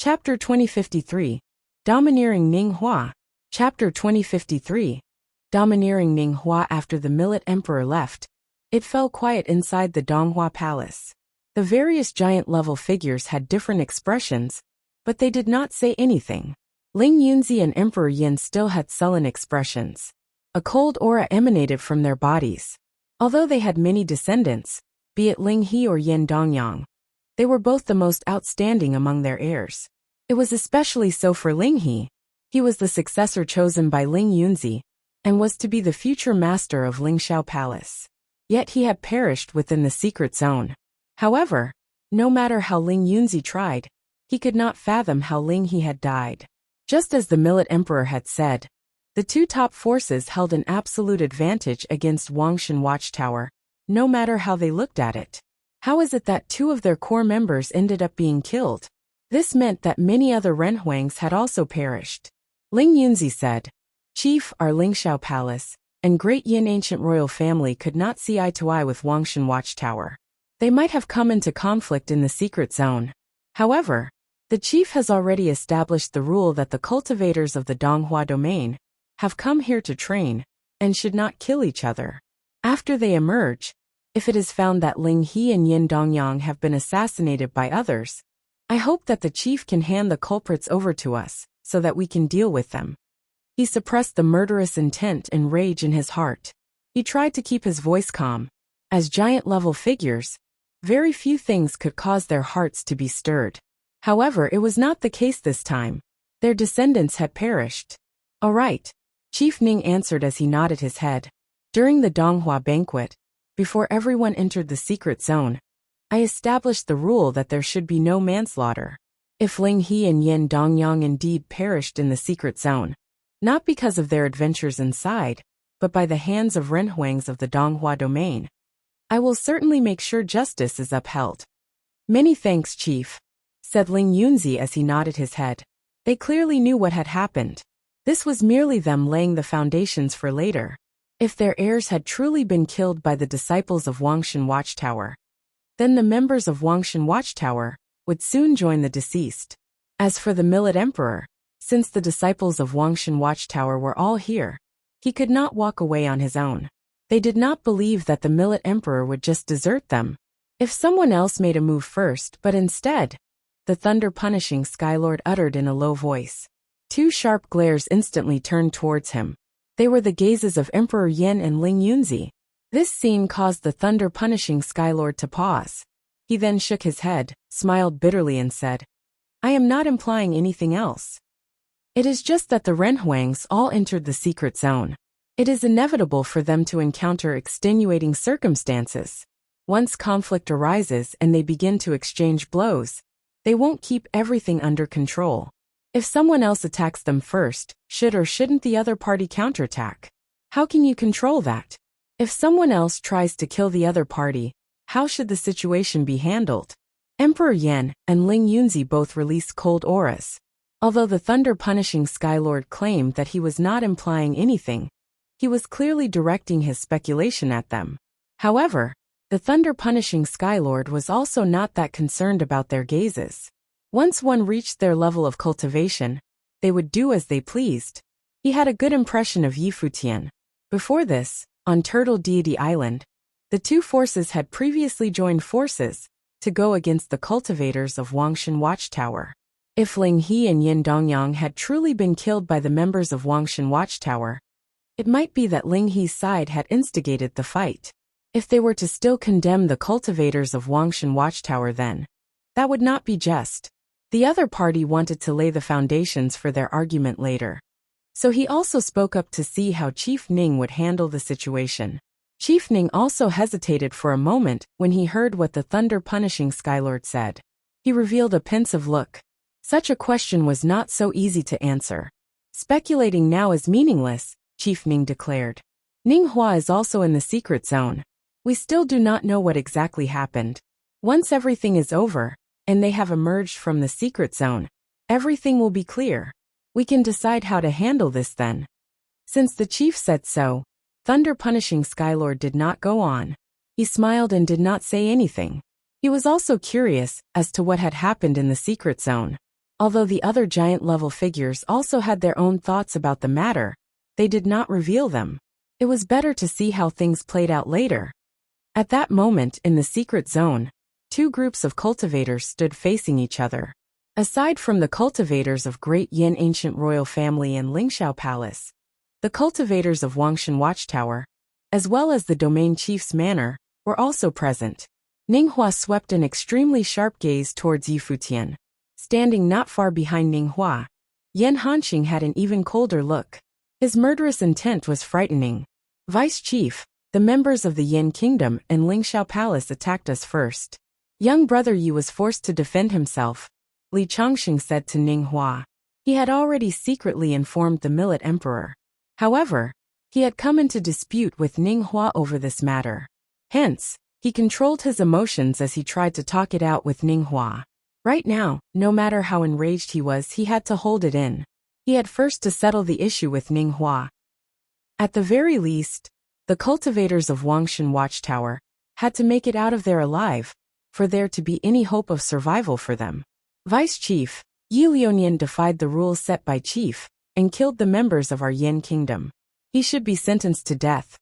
Chapter 2053. Domineering Ning Hua. Chapter 2053. Domineering Ning Hua. After the Millet Emperor left, it fell quiet inside the Donghua Palace. The various giant-level figures had different expressions, but they did not say anything. Ling Yunzi and Emperor Yin still had sullen expressions. A cold aura emanated from their bodies. Although they had many descendants, be it Ling He or Yin Dongyang, they were both the most outstanding among their heirs. It was especially so for Ling He. He was the successor chosen by Ling Yunzi, and was to be the future master of Lingxiao Palace. Yet he had perished within the secret zone. However, no matter how Ling Yunzi tried, he could not fathom how Ling He had died. Just as the Millet Emperor had said, the two top forces held an absolute advantage against Wangshan Watchtower, no matter how they looked at it. How is it that two of their core members ended up being killed? This meant that many other Renhuangs had also perished. Ling Yunzi said, "Chief, our Lingxiao Palace and Great Yin ancient royal family could not see eye to eye with Wangshan Watchtower. They might have come into conflict in the secret zone. However, the chief has already established the rule that the cultivators of the Donghua domain have come here to train and should not kill each other. After they emerge, if it is found that Ling He and Yin Dongyang have been assassinated by others, I hope that the chief can hand the culprits over to us so that we can deal with them." He suppressed the murderous intent and rage in his heart. He tried to keep his voice calm. As giant-level figures, very few things could cause their hearts to be stirred. However, it was not the case this time. Their descendants had perished. "All right," Chief Ning answered as he nodded his head. "During the Donghua banquet, before everyone entered the secret zone, I established the rule that there should be no manslaughter. If Ling He and Yin Dongyang indeed perished in the secret zone, not because of their adventures inside, but by the hands of Renhuangs of the Donghua domain, I will certainly make sure justice is upheld." "Many thanks, Chief," said Ling Yunzi as he nodded his head. They clearly knew what had happened. This was merely them laying the foundations for later. If their heirs had truly been killed by the disciples of Wangshan Watchtower, then the members of Wangshan Watchtower would soon join the deceased. As for the Millet Emperor, since the disciples of Wangshan Watchtower were all here, he could not walk away on his own. They did not believe that the Millet Emperor would just desert them. If someone else made a move first, but instead, the thunder-punishing Skylord uttered in a low voice. Two sharp glares instantly turned towards him. They were the gazes of Emperor Yin and Ling Yunzi. This scene caused the thunder-punishing Skylord to pause. He then shook his head, smiled bitterly and said, "I am not implying anything else. It is just that the Renhuangs all entered the secret zone. It is inevitable for them to encounter extenuating circumstances. Once conflict arises and they begin to exchange blows, they won't keep everything under control. If someone else attacks them first, should or shouldn't the other party counterattack? How can you control that? If someone else tries to kill the other party, how should the situation be handled?" Emperor Yin and Ling Yunzi both released cold auras. Although the thunder-punishing Skylord claimed that he was not implying anything, he was clearly directing his speculation at them. However, the thunder-punishing Skylord was also not that concerned about their gazes. Once one reached their level of cultivation, they would do as they pleased. He had a good impression of Yi Futian. Before this, on Turtle Deity Island, the two forces had previously joined forces to go against the cultivators of Wangshan Watchtower. If Ling He and Yin Dongyang had truly been killed by the members of Wangshan Watchtower, it might be that Ling He's side had instigated the fight. If they were to still condemn the cultivators of Wangshan Watchtower then, that would not be just. The other party wanted to lay the foundations for their argument later. So he also spoke up to see how Chief Ning would handle the situation. Chief Ning also hesitated for a moment when he heard what the thunder-punishing Skylord said. He revealed a pensive look. Such a question was not so easy to answer. "Speculating now is meaningless," Chief Ning declared. "Ning Hua is also in the secret zone. We still do not know what exactly happened. Once everything is over, and they have emerged from the secret zone, everything will be clear. We can decide how to handle this then." Since the chief said so, thunder-punishing Skylord did not go on. He smiled and did not say anything. He was also curious as to what had happened in the secret zone. Although the other giant-level figures also had their own thoughts about the matter, they did not reveal them. It was better to see how things played out later. At that moment in the secret zone, two groups of cultivators stood facing each other. Aside from the cultivators of Great Yin Ancient Royal Family and Lingxiao Palace, the cultivators of Wangshan Watchtower, as well as the domain chief's manor, were also present. Ninghua swept an extremely sharp gaze towards Futian. Standing not far behind Ninghua, Yan Hanxing had an even colder look. His murderous intent was frightening. Vice Chief, the members of the Yin Kingdom and Lingxiao Palace attacked us first. Young brother Yi was forced to defend himself, Li Changxing said to Ninghua. He had already secretly informed the Millet Emperor. However, he had come into dispute with Ninghua over this matter. Hence, he controlled his emotions as he tried to talk it out with Ninghua. Right now, no matter how enraged he was, he had to hold it in. He had first to settle the issue with Ninghua. At the very least, the cultivators of Wangshan Watchtower had to make it out of there alive, for there to be any hope of survival for them. Vice Chief, Yi Lionian defied the rules set by Chief, and killed the members of our Yin Kingdom. He should be sentenced to death,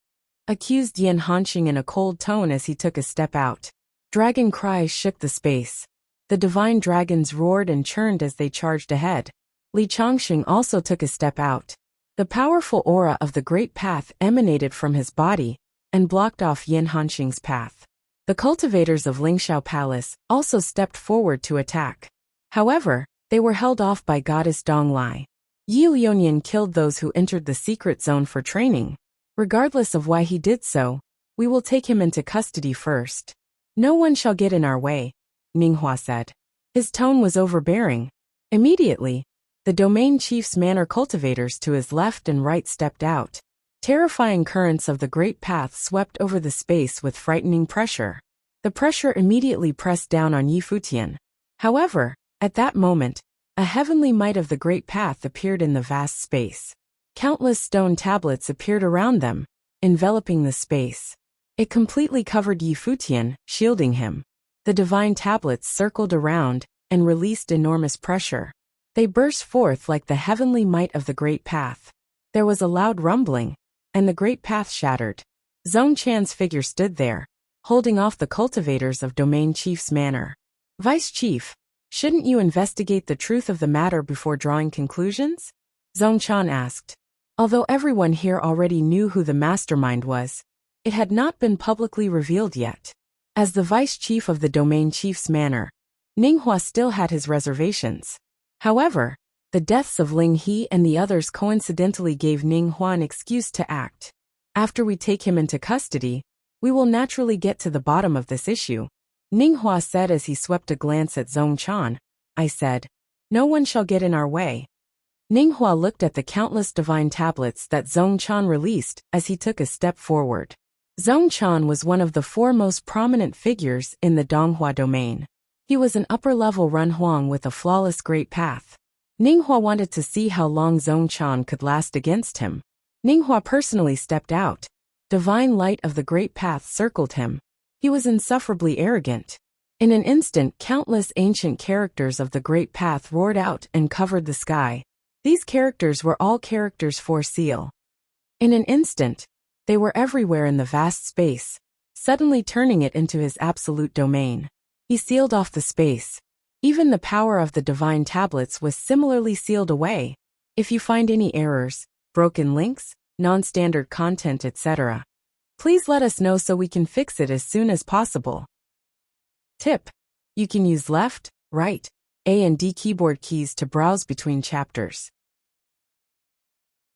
accused Yan Hanxing in a cold tone as he took a step out. Dragon cries shook the space. The divine dragons roared and churned as they charged ahead. Li Changxing also took a step out. The powerful aura of the Great Path emanated from his body and blocked off Yan Hanxing's path. The cultivators of Lingxiao Palace also stepped forward to attack. However, they were held off by Goddess Donglai. Yi Lionian killed those who entered the secret zone for training. Regardless of why he did so, we will take him into custody first. No one shall get in our way, Ninghua said. His tone was overbearing. Immediately, the domain chief's manor cultivators to his left and right stepped out. Terrifying currents of the Great Path swept over the space with frightening pressure. The pressure immediately pressed down on Yi Futian. However, at that moment, a heavenly might of the Great Path appeared in the vast space. Countless stone tablets appeared around them, enveloping the space. It completely covered Yi Futian, shielding him. The divine tablets circled around and released enormous pressure. They burst forth like the heavenly might of the Great Path. There was a loud rumbling, and the Great Path shattered. Zhong Chan's figure stood there, holding off the cultivators of Domain Chief's manor. Vice Chief, shouldn't you investigate the truth of the matter before drawing conclusions? Zhong Chan asked. Although everyone here already knew who the mastermind was, it had not been publicly revealed yet. As the Vice Chief of the Domain Chief's manor, Ninghua still had his reservations. However, the deaths of Ling He and the others coincidentally gave Ninghua an excuse to act. After we take him into custody, we will naturally get to the bottom of this issue, Ninghua said as he swept a glance at Zhong Chan. I said, no one shall get in our way. Ninghua looked at the countless divine tablets that Zhong Chan released as he took a step forward. Zhong Chan was one of the four most prominent figures in the Donghua domain. He was an upper-level Runhuang with a flawless Great Path. Ninghua wanted to see how long Zhong Chan could last against him. Ninghua personally stepped out. Divine light of the Great Path circled him. He was insufferably arrogant. In an instant, countless ancient characters of the Great Path roared out and covered the sky. These characters were all characters for seal. In an instant, they were everywhere in the vast space, suddenly turning it into his absolute domain. He sealed off the space. Even the power of the divine tablets was similarly sealed away. If you find any errors, broken links, non-standard content, etc., please let us know so we can fix it as soon as possible. Tip: you can use left, right, A and D keyboard keys to browse between chapters.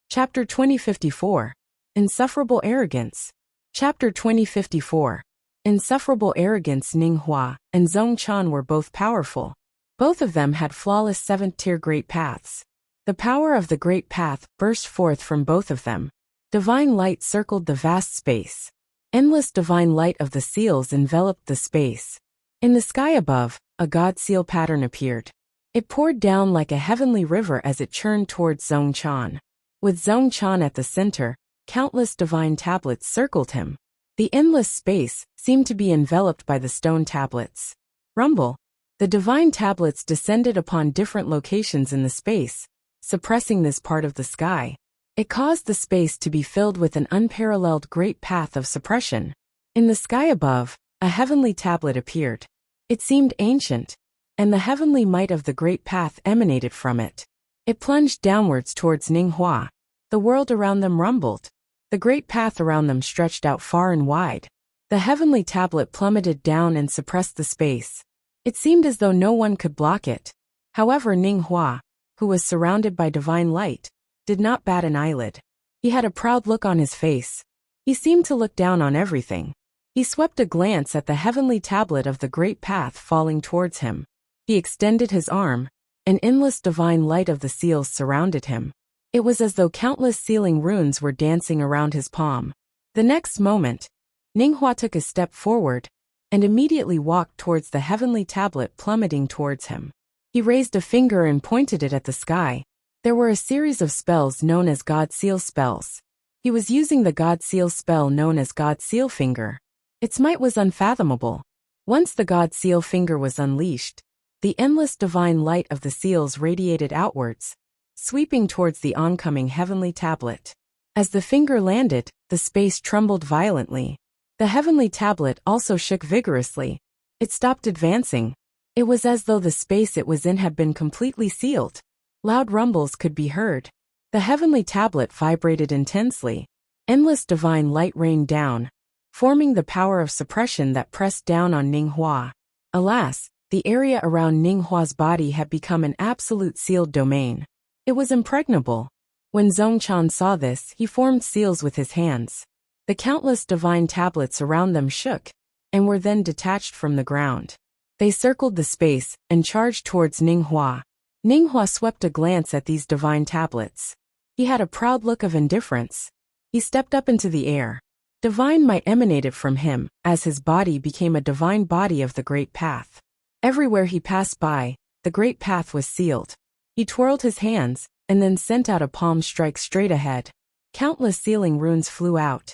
Chapter 2054. Insufferable Arrogance. Chapter 2054. Insufferable Arrogance. Ninghua and Zhong Chan were both powerful. Both of them had flawless 7th-tier Great Paths. The power of the Great Path burst forth from both of them. Divine light circled the vast space. Endless divine light of the seals enveloped the space. In the sky above, a god seal pattern appeared. It poured down like a heavenly river as it churned towards Zhong Chan. With Zhong Chan at the center, countless divine tablets circled him. The endless space seemed to be enveloped by the stone tablets. Rumble. The divine tablets descended upon different locations in the space, suppressing this part of the sky. It caused the space to be filled with an unparalleled great path of suppression. In the sky above, a heavenly tablet appeared. It seemed ancient, and the heavenly might of the great path emanated from it. It plunged downwards towards Ninghua. The world around them rumbled. The great path around them stretched out far and wide. The heavenly tablet plummeted down and suppressed the space. It seemed as though no one could block it. However, Ninghua, who was surrounded by divine light, did not bat an eyelid. He had a proud look on his face. He seemed to look down on everything. He swept a glance at the heavenly tablet of the great path falling towards him. He extended his arm. An endless divine light of the seals surrounded him. It was as though countless sealing runes were dancing around his palm. The next moment, Ninghua took a step forward and immediately walked towards the heavenly tablet plummeting towards him. He raised a finger and pointed it at the sky. There were a series of spells known as God Seal spells. He was using the God Seal spell known as God Seal Finger. Its might was unfathomable. Once the God Seal Finger was unleashed, the endless divine light of the seals radiated outwards, sweeping towards the oncoming heavenly tablet. As the finger landed, the space trembled violently. The heavenly tablet also shook vigorously. It stopped advancing. It was as though the space it was in had been completely sealed. Loud rumbles could be heard. The heavenly tablet vibrated intensely. Endless divine light rained down, forming the power of suppression that pressed down on Ninghua. Alas, the area around Ninghua's body had become an absolute sealed domain. It was impregnable. When Zongchan saw this, he formed seals with his hands. The countless divine tablets around them shook, and were then detached from the ground. They circled the space and charged towards Ninghua. Ninghua swept a glance at these divine tablets. He had a proud look of indifference. He stepped up into the air. Divine might emanated from him, as his body became a divine body of the great path. Everywhere he passed by, the great path was sealed. He twirled his hands, and then sent out a palm strike straight ahead. Countless sealing runes flew out.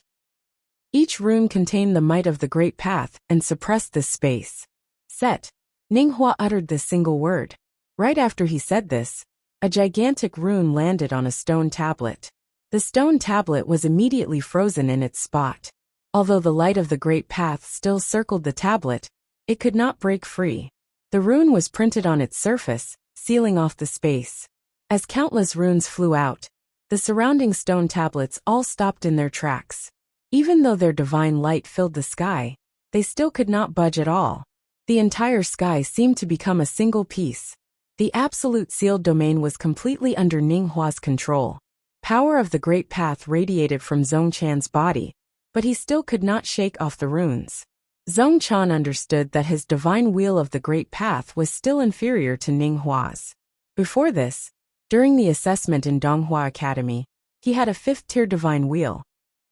Each rune contained the might of the great path and suppressed this space. Set. Ninghua uttered this single word. Right after he said this, a gigantic rune landed on a stone tablet. The stone tablet was immediately frozen in its spot. Although the light of the great path still circled the tablet, it could not break free. The rune was printed on its surface, sealing off the space. As countless runes flew out, the surrounding stone tablets all stopped in their tracks. Even though their divine light filled the sky, they still could not budge at all. The entire sky seemed to become a single piece. The absolute sealed domain was completely under Ninghua's control. Power of the great path radiated from Zongchan's body, but he still could not shake off the runes. Zongchan understood that his divine wheel of the great path was still inferior to Ninghua's. Before this, during the assessment in Donghua Academy, he had a 5th-tier divine wheel,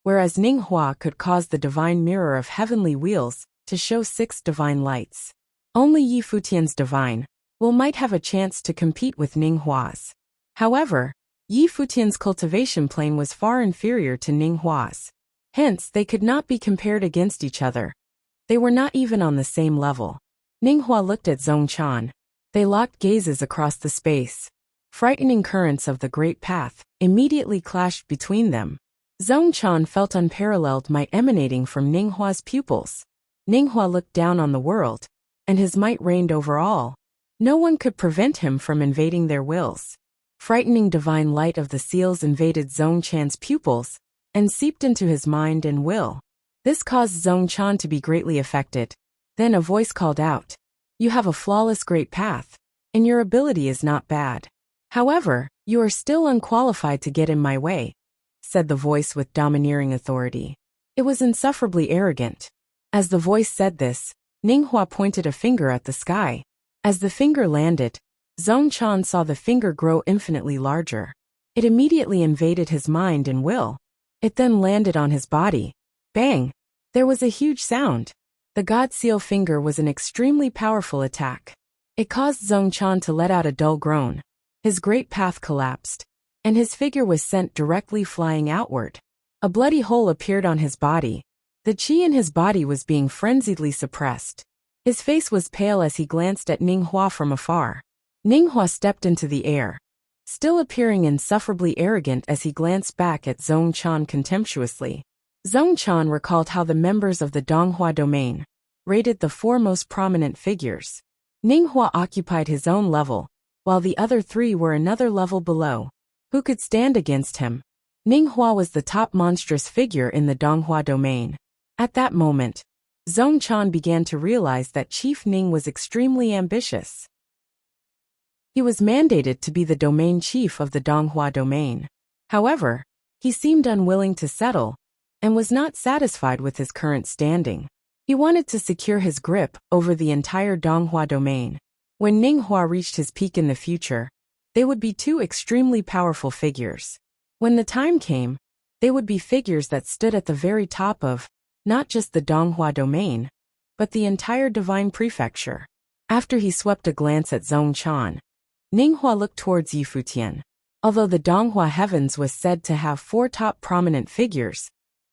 whereas Ninghua could cause the divine mirror of heavenly wheels to show 6 divine lights. Only Yi Futian's divine will might have a chance to compete with Ninghua's. However, Yi Futian's cultivation plane was far inferior to Ninghua's. Hence, they could not be compared against each other. They were not even on the same level. Ninghua looked at Zongchan. They locked gazes across the space. Frightening currents of the great path immediately clashed between them. Zongchan felt unparalleled might emanating from Ninghua's pupils. Ninghua looked down on the world, and his might reigned over all. No one could prevent him from invading their wills. Frightening divine light of the seals invaded Zongchan's pupils and seeped into his mind and will. This caused Zongchan to be greatly affected. Then a voice called out, "You have a flawless great path, and your ability is not bad. However, you are still unqualified to get in my way," said the voice with domineering authority. It was insufferably arrogant. As the voice said this, Ninghua pointed a finger at the sky. As the finger landed, Zongchan saw the finger grow infinitely larger. It immediately invaded his mind and will. It then landed on his body. Bang! There was a huge sound. The God Seal finger was an extremely powerful attack. It caused Zongchan to let out a dull groan. His great path collapsed, and his figure was sent directly flying outward. A bloody hole appeared on his body. The chi in his body was being frenziedly suppressed. His face was pale as he glanced at Ning Hua from afar. Ning Hua stepped into the air, still appearing insufferably arrogant as he glanced back at Zhong Chan contemptuously. Zhong Chan recalled how the members of the Donghua domain rated the four most prominent figures. Ning Hua occupied his own level, while the other three were another level below. Who could stand against him? Ning Hua was the top monstrous figure in the Donghua domain. At that moment, Zhong Chan began to realize that Chief Ning was extremely ambitious. He was mandated to be the domain chief of the Donghua domain. However, he seemed unwilling to settle, and was not satisfied with his current standing. He wanted to secure his grip over the entire Donghua domain. When Ning Hua reached his peak in the future, they would be two extremely powerful figures. When the time came, they would be figures that stood at the very top of not just the Donghua domain, but the entire divine prefecture. After he swept a glance at Zhong Chan, Ning Hua looked towards Yi Futian. Although the Donghua heavens was said to have four top prominent figures,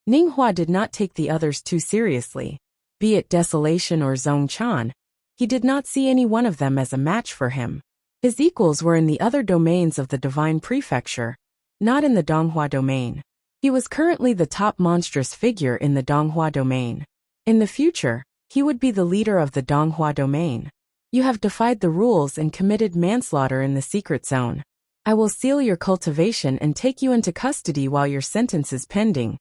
Ning Hua did not take the others too seriously. Be it Desolation or Zhong Chan, he did not see any one of them as a match for him. His equals were in the other domains of the divine prefecture, not in the Donghua domain. He was currently the top monstrous figure in the Donghua domain. In the future, he would be the leader of the Donghua domain. You have defied the rules and committed manslaughter in the secret zone. I will seal your cultivation and take you into custody while your sentence is pending,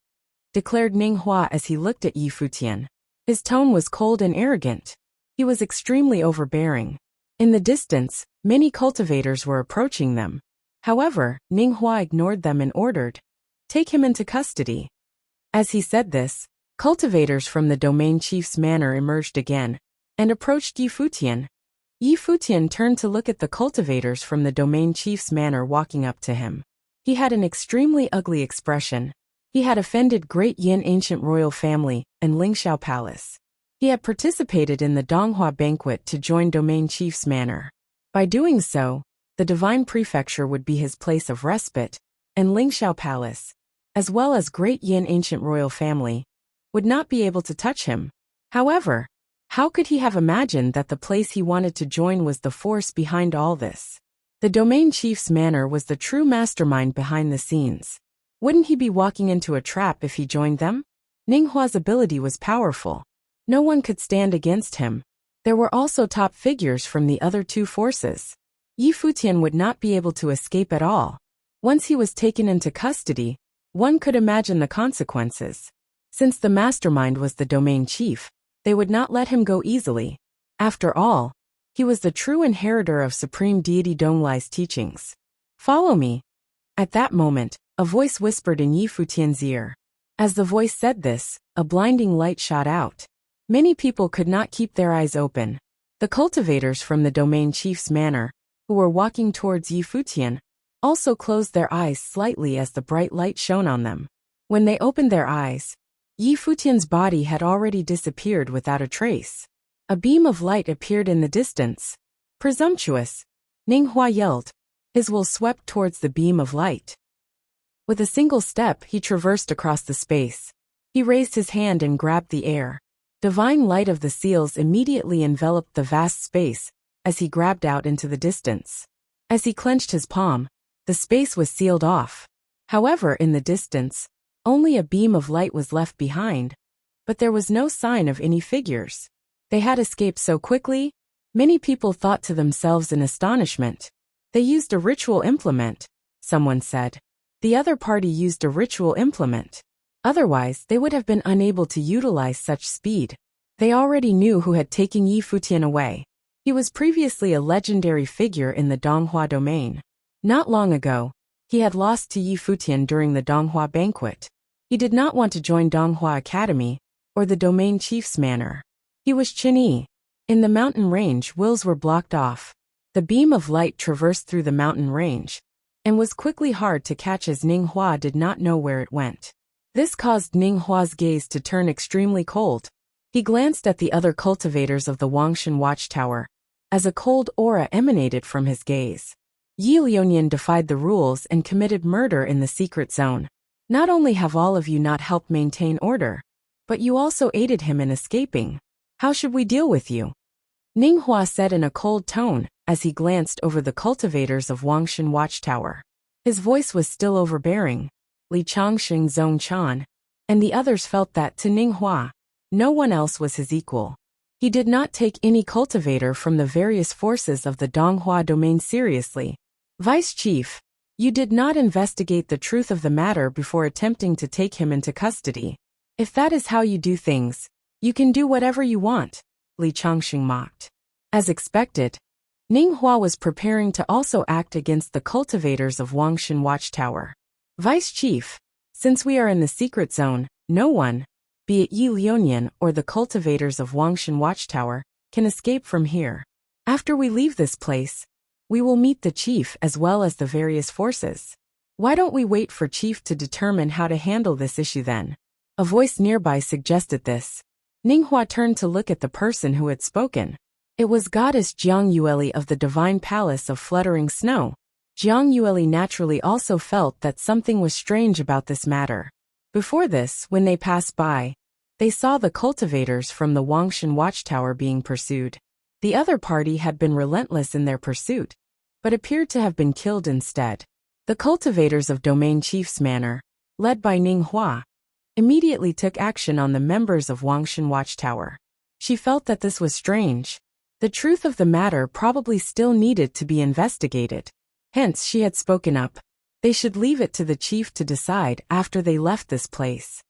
declared Ning Hua as he looked at Yi Futian. His tone was cold and arrogant. He was extremely overbearing. In the distance, many cultivators were approaching them. However, Ning Hua ignored them and ordered, "Take him into custody." As he said this, cultivators from the domain chief's manor emerged again and approached Yi Futian. Yi Futian turned to look at the cultivators from the domain chief's manor walking up to him. He had an extremely ugly expression. He had offended Great Yin ancient royal family and Lingxiao Palace. He had participated in the Donghua banquet to join domain chief's manor. By doing so, the divine prefecture would be his place of respite, and Lingxiao Palace, as well as Great Yin ancient royal family, would not be able to touch him. However, how could he have imagined that the place he wanted to join was the force behind all this? The domain chief's manor was the true mastermind behind the scenes. Wouldn't he be walking into a trap if he joined them? Ning Hua's ability was powerful. No one could stand against him. There were also top figures from the other two forces. Yi Futian would not be able to escape at all. Once he was taken into custody, one could imagine the consequences. Since the mastermind was the domain chief, they would not let him go easily. After all, he was the true inheritor of Supreme Deity Donglai's teachings. "Follow me." At that moment, a voice whispered in Yi Futian's ear. As the voice said this, a blinding light shot out. Many people could not keep their eyes open. The cultivators from the domain chief's manor, who were walking towards Yi Futian, also closed their eyes slightly as the bright light shone on them. When they opened their eyes, Yi Futian's body had already disappeared without a trace. A beam of light appeared in the distance. "Presumptuous!" Ning Hua yelled. His will swept towards the beam of light. With a single step, he traversed across the space. He raised his hand and grabbed the air. Divine light of the seals immediately enveloped the vast space as he grabbed out into the distance. As he clenched his palm, the space was sealed off. However, in the distance, only a beam of light was left behind, but there was no sign of any figures. They had escaped so quickly, many people thought to themselves in astonishment. "They used a ritual implement," someone said. The other party used a ritual implement. Otherwise, they would have been unable to utilize such speed. They already knew who had taken Yi Futian away. He was previously a legendary figure in the Donghua domain. Not long ago, he had lost to Yi Futian during the Donghua banquet. He did not want to join Donghua Academy or the domain chief's manor. He was Qinyi. In the mountain range, wills were blocked off. The beam of light traversed through the mountain range and was quickly hard to catch as Ning Hua did not know where it went. This caused Ning Hua's gaze to turn extremely cold. He glanced at the other cultivators of the Wangshan watchtower, as a cold aura emanated from his gaze. Yi Lionian defied the rules and committed murder in the secret zone. Not only have all of you not helped maintain order, but you also aided him in escaping. How should we deal with you? Ninghua said in a cold tone as he glanced over the cultivators of Wangshan Watchtower. His voice was still overbearing. Li Changxing, Zhong Chan, and the others felt that to Ninghua, no one else was his equal. He did not take any cultivator from the various forces of the Donghua domain seriously. Vice Chief, you did not investigate the truth of the matter before attempting to take him into custody. If that is how you do things, you can do whatever you want, Li Changxing mocked. As expected, Ninghua was preparing to also act against the cultivators of Wangshan Watchtower. Vice Chief, since we are in the secret zone, no one, be it Yi Lionian or the cultivators of Wangshan Watchtower, can escape from here. After we leave this place, we will meet the chief as well as the various forces. Why don't we wait for chief to determine how to handle this issue then? A voice nearby suggested this. Ninghua turned to look at the person who had spoken. It was goddess Jiang Yueli of the divine palace of fluttering snow. Jiang Yueli naturally also felt that something was strange about this matter. Before this, when they passed by, they saw the cultivators from the Wangshan Watchtower being pursued. The other party had been relentless in their pursuit, but appeared to have been killed instead. The cultivators of Domain Chief's Manor, led by Ninghua, immediately took action on the members of Wangshan Watchtower. She felt that this was strange. The truth of the matter probably still needed to be investigated. Hence she had spoken up. They should leave it to the chief to decide after they left this place.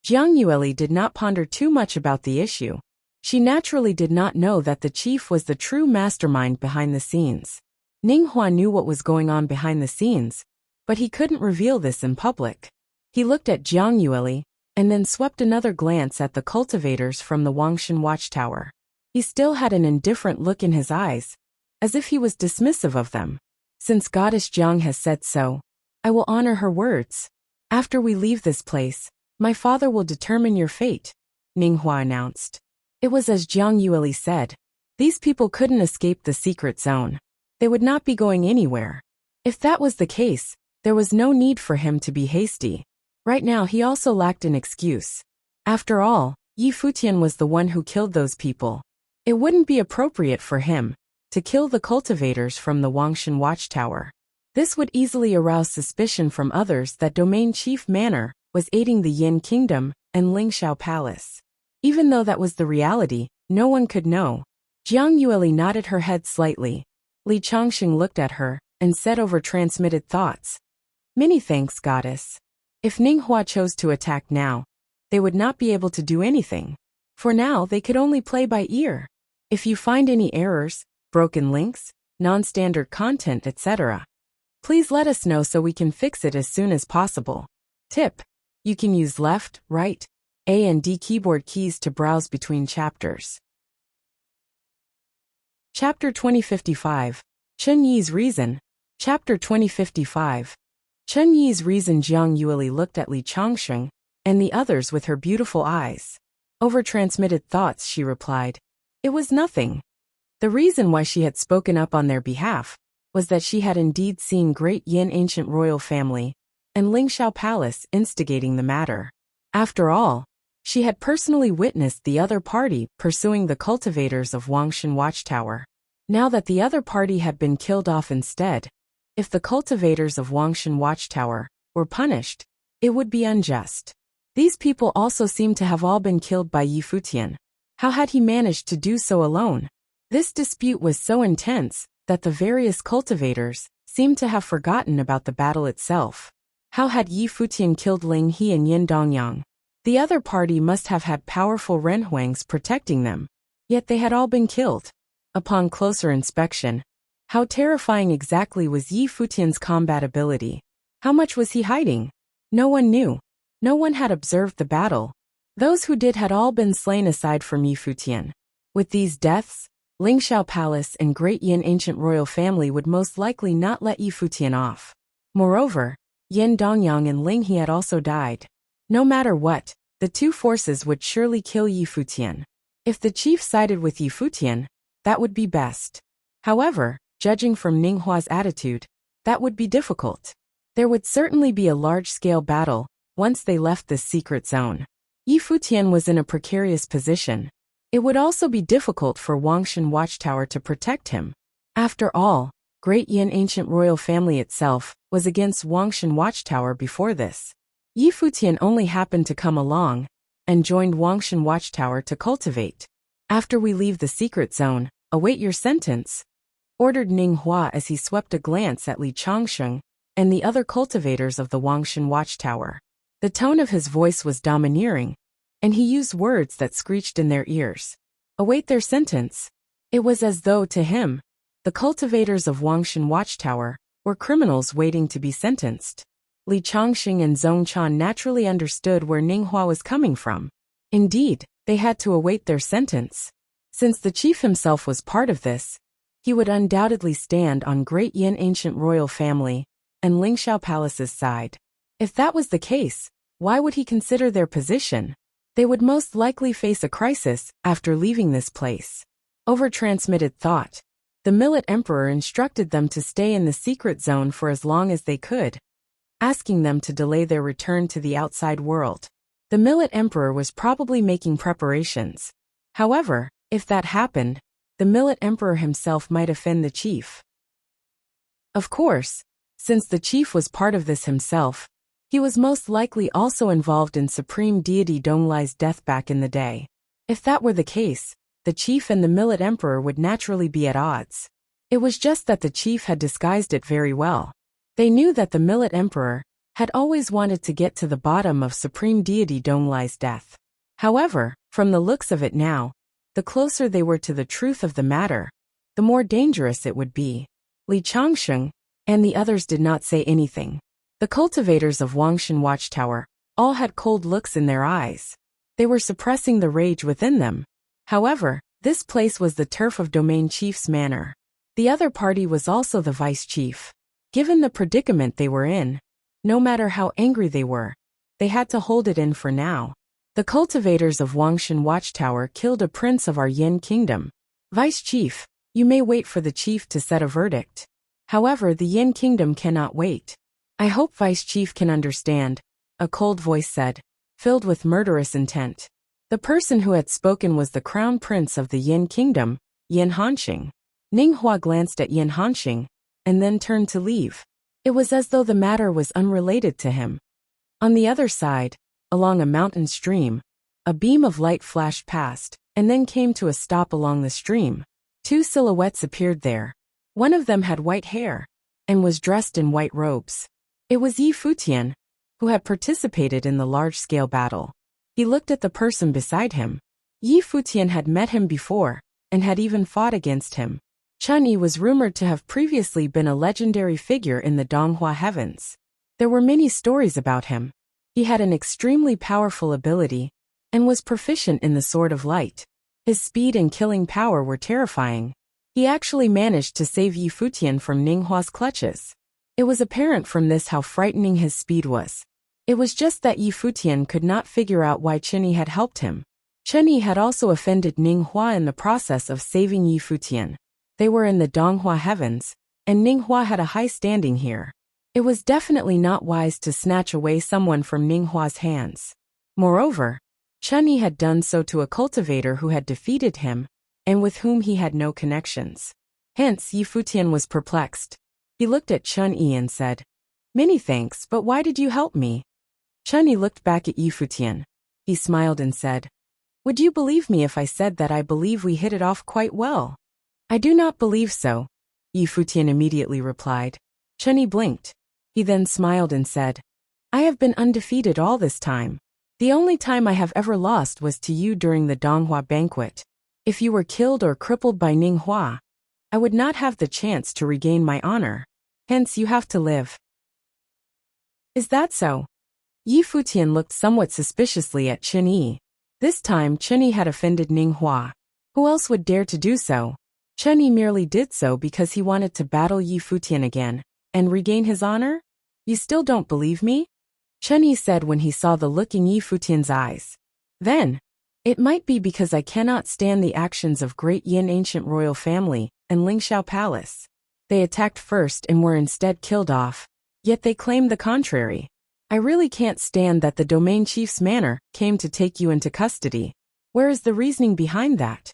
Jiang Yueli did not ponder too much about the issue. She naturally did not know that the chief was the true mastermind behind the scenes. Ninghua knew what was going on behind the scenes, but he couldn't reveal this in public. He looked at Jiang Yueli, and then swept another glance at the cultivators from the Wangshan Watchtower. He still had an indifferent look in his eyes, as if he was dismissive of them. Since Goddess Jiang has said so, I will honor her words. After we leave this place, my father will determine your fate, Ninghua announced. It was as Jiang Yueli said. These people couldn't escape the secret zone. They would not be going anywhere. If that was the case, there was no need for him to be hasty. Right now he also lacked an excuse. After all, Yi Futian was the one who killed those people. It wouldn't be appropriate for him to kill the cultivators from the Wangshan Watchtower. This would easily arouse suspicion from others that Domain Chief Manor was aiding the Yin Kingdom and Lingxiao Palace. Even though that was the reality, no one could know. Jiang Yueli nodded her head slightly. Li Changxing looked at her and said over transmitted thoughts. Many thanks, goddess. If Ninghua chose to attack now, they would not be able to do anything. For now, they could only play by ear. If you find any errors, broken links, non-standard content, etc., please let us know so we can fix it as soon as possible. Tip: you can use left, right, A and D keyboard keys to browse between chapters. Chapter 2055. Chen Yi's Reason. Chapter 2055. Chen Yi's Reason. Jiang Yueli looked at Li Changxing and the others with her beautiful eyes. Over transmitted thoughts, she replied. It was nothing. The reason why she had spoken up on their behalf was that she had indeed seen Great Yin ancient royal family and Lingxiao Palace instigating the matter. After all, she had personally witnessed the other party pursuing the cultivators of Wangshan Watchtower. Now that the other party had been killed off instead, if the cultivators of Wangshan Watchtower were punished, it would be unjust. These people also seemed to have all been killed by Yi Futian. How had he managed to do so alone? This dispute was so intense that the various cultivators seemed to have forgotten about the battle itself. How had Yi Futian killed Ling He and Yin Dongyang? The other party must have had powerful renhuangs protecting them, yet they had all been killed. Upon closer inspection, how terrifying exactly was Yi Futian's combat ability? How much was he hiding? No one knew. No one had observed the battle. Those who did had all been slain aside from Yi Futian. With these deaths, Lingxiao Palace and Great Yin ancient royal family would most likely not let Yi Futian off. Moreover, Yin Dongyang and Ling He had also died. No matter what, the two forces would surely kill Yi Futian. If the chief sided with Yi Futian, that would be best. However, judging from Ninghua's attitude, that would be difficult. There would certainly be a large-scale battle once they left this secret zone. Yi Futian was in a precarious position. It would also be difficult for Wangshan Watchtower to protect him. After all, Great Yin ancient royal family itself was against Wangshan Watchtower before this. Yi Futian only happened to come along and joined Wangshan Watchtower to cultivate. After we leave the secret zone, await your sentence, ordered Ning Hua as he swept a glance at Li Changsheng and the other cultivators of the Wangshan Watchtower. The tone of his voice was domineering, and he used words that screeched in their ears. Await their sentence. It was as though, to him, the cultivators of Wangshan Watchtower were criminals waiting to be sentenced. Li Changxing and Zhong Chan naturally understood where Ning Hua was coming from. Indeed, they had to await their sentence. Since the chief himself was part of this, he would undoubtedly stand on Great Yin ancient royal family and Lingxiao Palace's side. If that was the case, why would he consider their position? They would most likely face a crisis after leaving this place. Over-transmitted thought. The Millet Emperor instructed them to stay in the secret zone for as long as they could, asking them to delay their return to the outside world. The Millet Emperor was probably making preparations. However, if that happened, the Millet Emperor himself might offend the chief. Of course, since the chief was part of this himself, he was most likely also involved in Supreme Deity Donglai's death back in the day. If that were the case, the chief and the Millet Emperor would naturally be at odds. It was just that the chief had disguised it very well. They knew that the Millet Emperor had always wanted to get to the bottom of Supreme Deity Donglai's death. However, from the looks of it now, the closer they were to the truth of the matter, the more dangerous it would be. Li Changsheng and the others did not say anything. The cultivators of Wangshan Watchtower all had cold looks in their eyes. They were suppressing the rage within them. However, this place was the turf of Domain Chief's manor. The other party was also the vice chief. Given the predicament they were in, no matter how angry they were, they had to hold it in for now. The cultivators of Wangshan Watchtower killed a prince of our Yin kingdom. Vice chief, you may wait for the chief to set a verdict. However, the Yin kingdom cannot wait. I hope vice chief can understand, a cold voice said, filled with murderous intent. The person who had spoken was the crown prince of the Yin kingdom, Yin Hanxing. Ning Hua glanced at Yin Hanxing and then turned to leave. It was as though the matter was unrelated to him. On the other side, along a mountain stream, a beam of light flashed past and then came to a stop along the stream. Two silhouettes appeared there. One of them had white hair and was dressed in white robes. It was Yi Futian, who had participated in the large-scale battle. He looked at the person beside him. Yi Futian had met him before and had even fought against him. Chun Yi was rumored to have previously been a legendary figure in the Donghua heavens. There were many stories about him. He had an extremely powerful ability and was proficient in the Sword of Light. His speed and killing power were terrifying. He actually managed to save Yi Futian from Ning Hua's clutches. It was apparent from this how frightening his speed was. It was just that Yi Futian could not figure out why Chun Yi had helped him. Chun Yi had also offended Ning Hua in the process of saving Yi Futian. They were in the Donghua heavens, and Ning Hua had a high standing here. It was definitely not wise to snatch away someone from Ning Hua's hands. Moreover, Chun Yi had done so to a cultivator who had defeated him, and with whom he had no connections. Hence, Yi Futian was perplexed. He looked at Chun Yi and said, "Many thanks, but why did you help me?" Chun Yi looked back at Yi Futian. He smiled and said, "Would you believe me if I said that I believe we hit it off quite well?" "I do not believe so," Yi Futian immediately replied. Chun Yi blinked. He then smiled and said, "I have been undefeated all this time. The only time I have ever lost was to you during the Donghua banquet. If you were killed or crippled by Ning Hua, I would not have the chance to regain my honor. Hence you have to live." "Is that so?" Yi Futian looked somewhat suspiciously at Chun Yi. This time Chun Yi had offended Ning Hua. Who else would dare to do so? Chun Yi merely did so because he wanted to battle Yi Futian again and regain his honor? "You still don't believe me?" Chun Yi said when he saw the look in Yi Futian's eyes. "Then, it might be because I cannot stand the actions of Great Yin ancient royal family and Lingxiao Palace. They attacked first and were instead killed off, yet they claim the contrary. I really can't stand that the Domain Chief's manor came to take you into custody. Where is the reasoning behind that?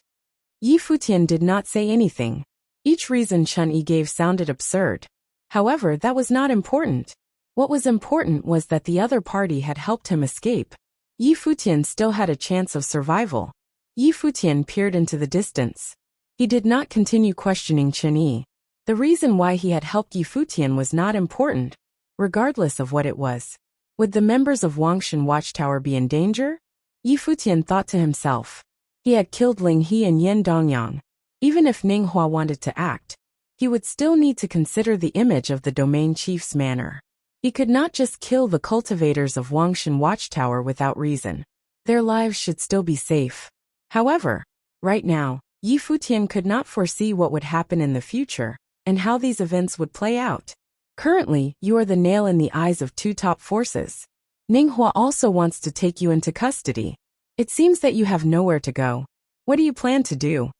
Yi Futian did not say anything. Each reason Chen Yi gave sounded absurd. However, that was not important. What was important was that the other party had helped him escape. Yi Futian still had a chance of survival. Yi Futian peered into the distance. He did not continue questioning Chen Yi. The reason why he had helped Yi Futian was not important, regardless of what it was. Would the members of Wangshan Watchtower be in danger? Yi Futian thought to himself. He had killed Ling He and Yen Dongyang. Even if Ning Hua wanted to act, he would still need to consider the image of the domain chief's manor. He could not just kill the cultivators of Wangshan Watchtower without reason. Their lives should still be safe. However, right now, Yi Futian could not foresee what would happen in the future, and how these events would play out. Currently, you are the nail in the eyes of two top forces. Ning Hua also wants to take you into custody. It seems that you have nowhere to go. What do you plan to do?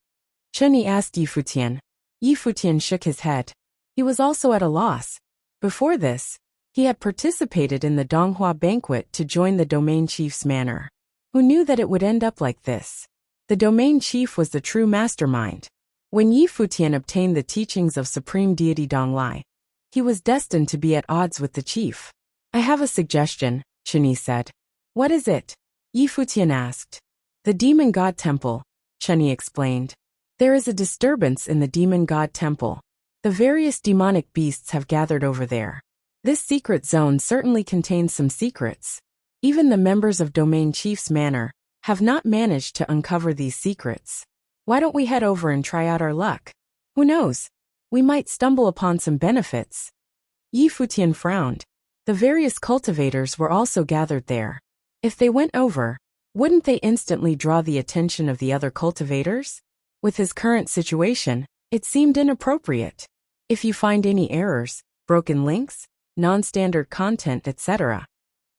Chen Yi asked Yi Futian. Yi Futian shook his head. He was also at a loss. Before this, he had participated in the Donghua banquet to join the domain chief's manor. Who knew that it would end up like this? The domain chief was the true mastermind. When Yi Futian obtained the teachings of Supreme Deity Donglai, he was destined to be at odds with the chief. I have a suggestion, Chen Yi said. What is it? Yi Futian asked. The Demon God Temple, Chen Yi explained. There is a disturbance in the Demon God Temple. The various demonic beasts have gathered over there. This secret zone certainly contains some secrets. Even the members of Domain Chief's Manor have not managed to uncover these secrets. Why don't we head over and try out our luck? Who knows? We might stumble upon some benefits. Yi Futian frowned. The various cultivators were also gathered there. If they went over, wouldn't they instantly draw the attention of the other cultivators? With his current situation, it seemed inappropriate. If you find any errors, broken links, non-standard content, etc.,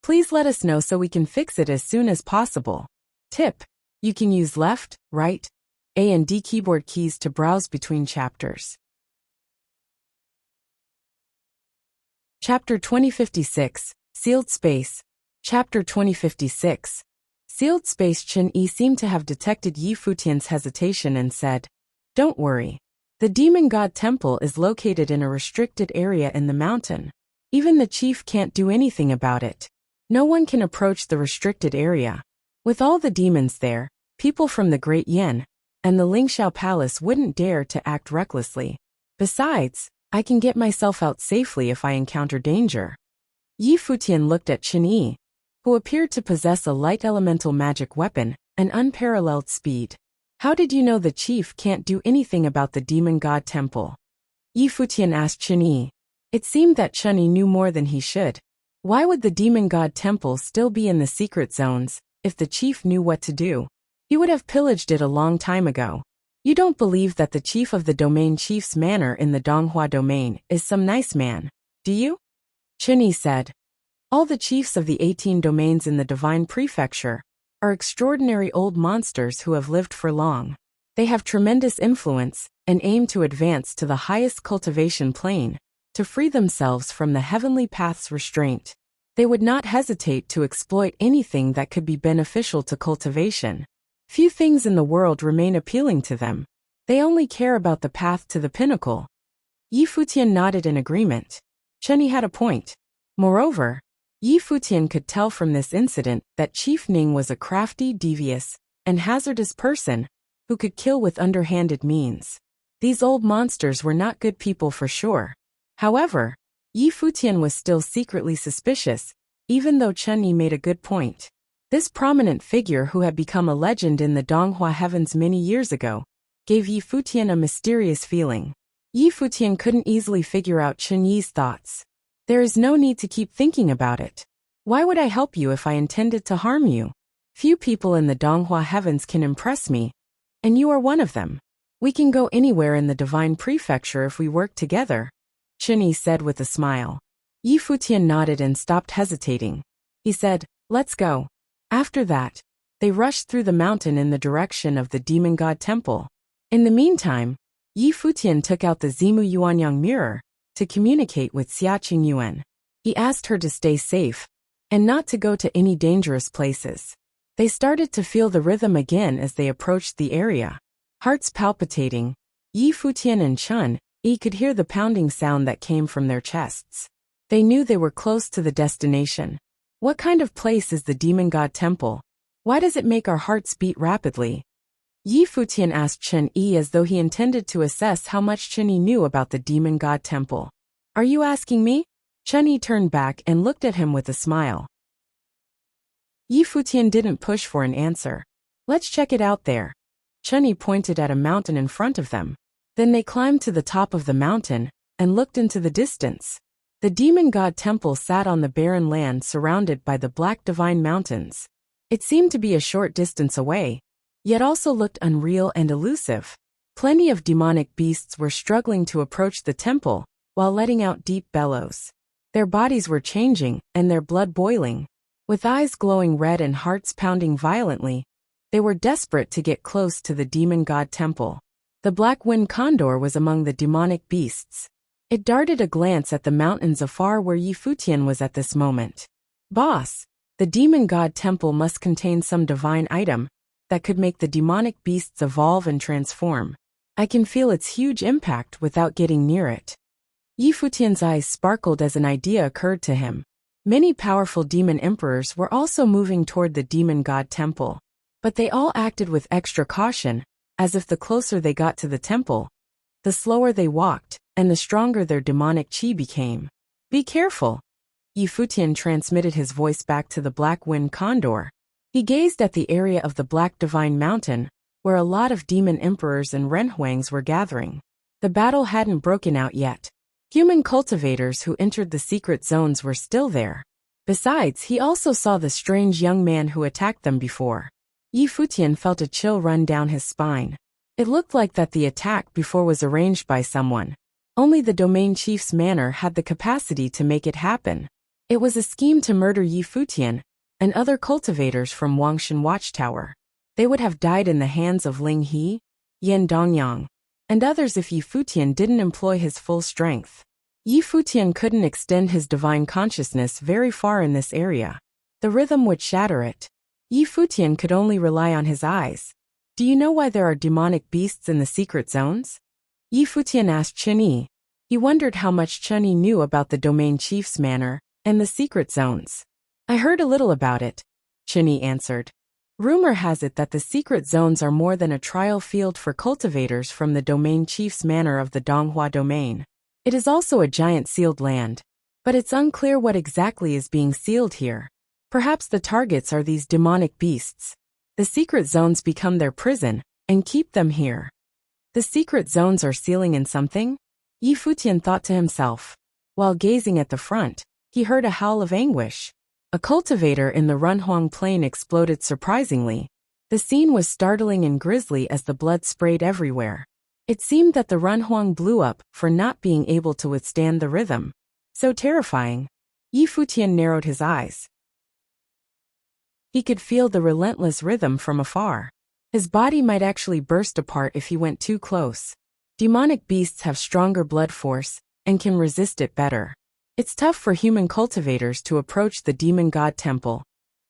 please let us know so we can fix it as soon as possible. Tip: you can use left, right, A and D keyboard keys to browse between chapters. Chapter 2056, Sealed Space. Chapter 2056. Sealed Space. Chen Yi seemed to have detected Yi Futian's hesitation and said, Don't worry. The Demon God Temple is located in a restricted area in the mountain. Even the chief can't do anything about it. No one can approach the restricted area. With all the demons there, people from the Great Yen and the Lingxiao Palace wouldn't dare to act recklessly. Besides, I can get myself out safely if I encounter danger. Yi Futian looked at Chen Yi, who appeared to possess a light elemental magic weapon and unparalleled speed. How did you know the chief can't do anything about the Demon God Temple? Yi Futian asked Chen Yi. It seemed that Chen Yi knew more than he should. Why would the Demon God Temple still be in the secret zones if the chief knew what to do? He would have pillaged it a long time ago. You don't believe that the chief of the domain chief's manor in the Donghua domain is some nice man, do you? Chen Yi said. All the chiefs of the 18 domains in the Divine Prefecture are extraordinary old monsters who have lived for long. They have tremendous influence and aim to advance to the highest cultivation plane, to free themselves from the heavenly path's restraint. They would not hesitate to exploit anything that could be beneficial to cultivation. Few things in the world remain appealing to them. They only care about the path to the pinnacle. Yi Futian nodded in agreement. Chen Yi had a point. Moreover, Yi Futian could tell from this incident that Chief Ning was a crafty, devious, and hazardous person who could kill with underhanded means. These old monsters were not good people for sure. However, Yi Futian was still secretly suspicious, even though Chen Yi made a good point. This prominent figure who had become a legend in the Donghua heavens many years ago gave Yi Futian a mysterious feeling. Yi Futian couldn't easily figure out Chen Yi's thoughts. There is no need to keep thinking about it. Why would I help you if I intended to harm you? Few people in the Donghua heavens can impress me, and you are one of them. We can go anywhere in the Divine Prefecture if we work together, Chen Yi said with a smile. Yi Futian nodded and stopped hesitating. He said, Let's go. After that, they rushed through the mountain in the direction of the Demon God Temple. In the meantime, Yi Futian took out the Zimu Yuanyang mirror to communicate with Xia Qingyuan. He asked her to stay safe and not to go to any dangerous places. They started to feel the rhythm again as they approached the area. Hearts palpitating, Yi Futian and Chun Yi could hear the pounding sound that came from their chests. They knew they were close to the destination. What kind of place is the demon god temple? Why does it make our hearts beat rapidly? Yi Futian asked Chun Yi as though he intended to assess how much Chun Yi knew about the demon god temple. Are you asking me? Chun Yi turned back and looked at him with a smile. Yi Futian didn't push for an answer. Let's check it out there. Chun Yi pointed at a mountain in front of them. Then they climbed to the top of the mountain and looked into the distance. The demon god temple sat on the barren land surrounded by the black divine mountains. It seemed to be a short distance away, yet also looked unreal and elusive. Plenty of demonic beasts were struggling to approach the temple, while letting out deep bellows. Their bodies were changing, and their blood boiling. With eyes glowing red and hearts pounding violently, they were desperate to get close to the demon god temple. The black wind condor was among the demonic beasts. It darted a glance at the mountains afar where Yi Futian was at this moment. Boss, the demon god temple must contain some divine item that could make the demonic beasts evolve and transform. I can feel its huge impact without getting near it. Yi Futian's eyes sparkled as an idea occurred to him. Many powerful demon emperors were also moving toward the demon god temple. But they all acted with extra caution, as if the closer they got to the temple, the slower they walked, and the stronger their demonic chi became. Be careful. Yi Futian transmitted his voice back to the black wind condor. He gazed at the area of the black divine mountain, where a lot of demon emperors and renhuangs were gathering. The battle hadn't broken out yet. Human cultivators who entered the secret zones were still there. Besides, he also saw the strange young man who attacked them before. Yi Futian felt a chill run down his spine. It looked like that the attack before was arranged by someone. Only the domain chief's manor had the capacity to make it happen. It was a scheme to murder Yi Futian and other cultivators from Wangshan Watchtower. They would have died in the hands of Ling He, Yan Dongyang, and others if Yi Futian didn't employ his full strength. Yi Futian couldn't extend his divine consciousness very far in this area. The rhythm would shatter it. Yi Futian could only rely on his eyes. Do you know why there are demonic beasts in the secret zones? Yi Futian asked Chun Yi. He wondered how much Chun Yi knew about the domain chief's manor and the secret zones. I heard a little about it, Chun Yi answered. Rumor has it that the secret zones are more than a trial field for cultivators from the domain chief's manor of the Donghua domain. It is also a giant sealed land. But it's unclear what exactly is being sealed here. Perhaps the targets are these demonic beasts. The secret zones become their prison and keep them here. The secret zones are sealing in something? Yi Futian thought to himself. While gazing at the front, he heard a howl of anguish. A cultivator in the Runhuang plain exploded surprisingly. The scene was startling and grisly as the blood sprayed everywhere. It seemed that the Runhuang blew up for not being able to withstand the rhythm. So terrifying. Yi Futian narrowed his eyes. He could feel the relentless rhythm from afar. His body might actually burst apart if he went too close. Demonic beasts have stronger blood force and can resist it better. It's tough for human cultivators to approach the demon god temple,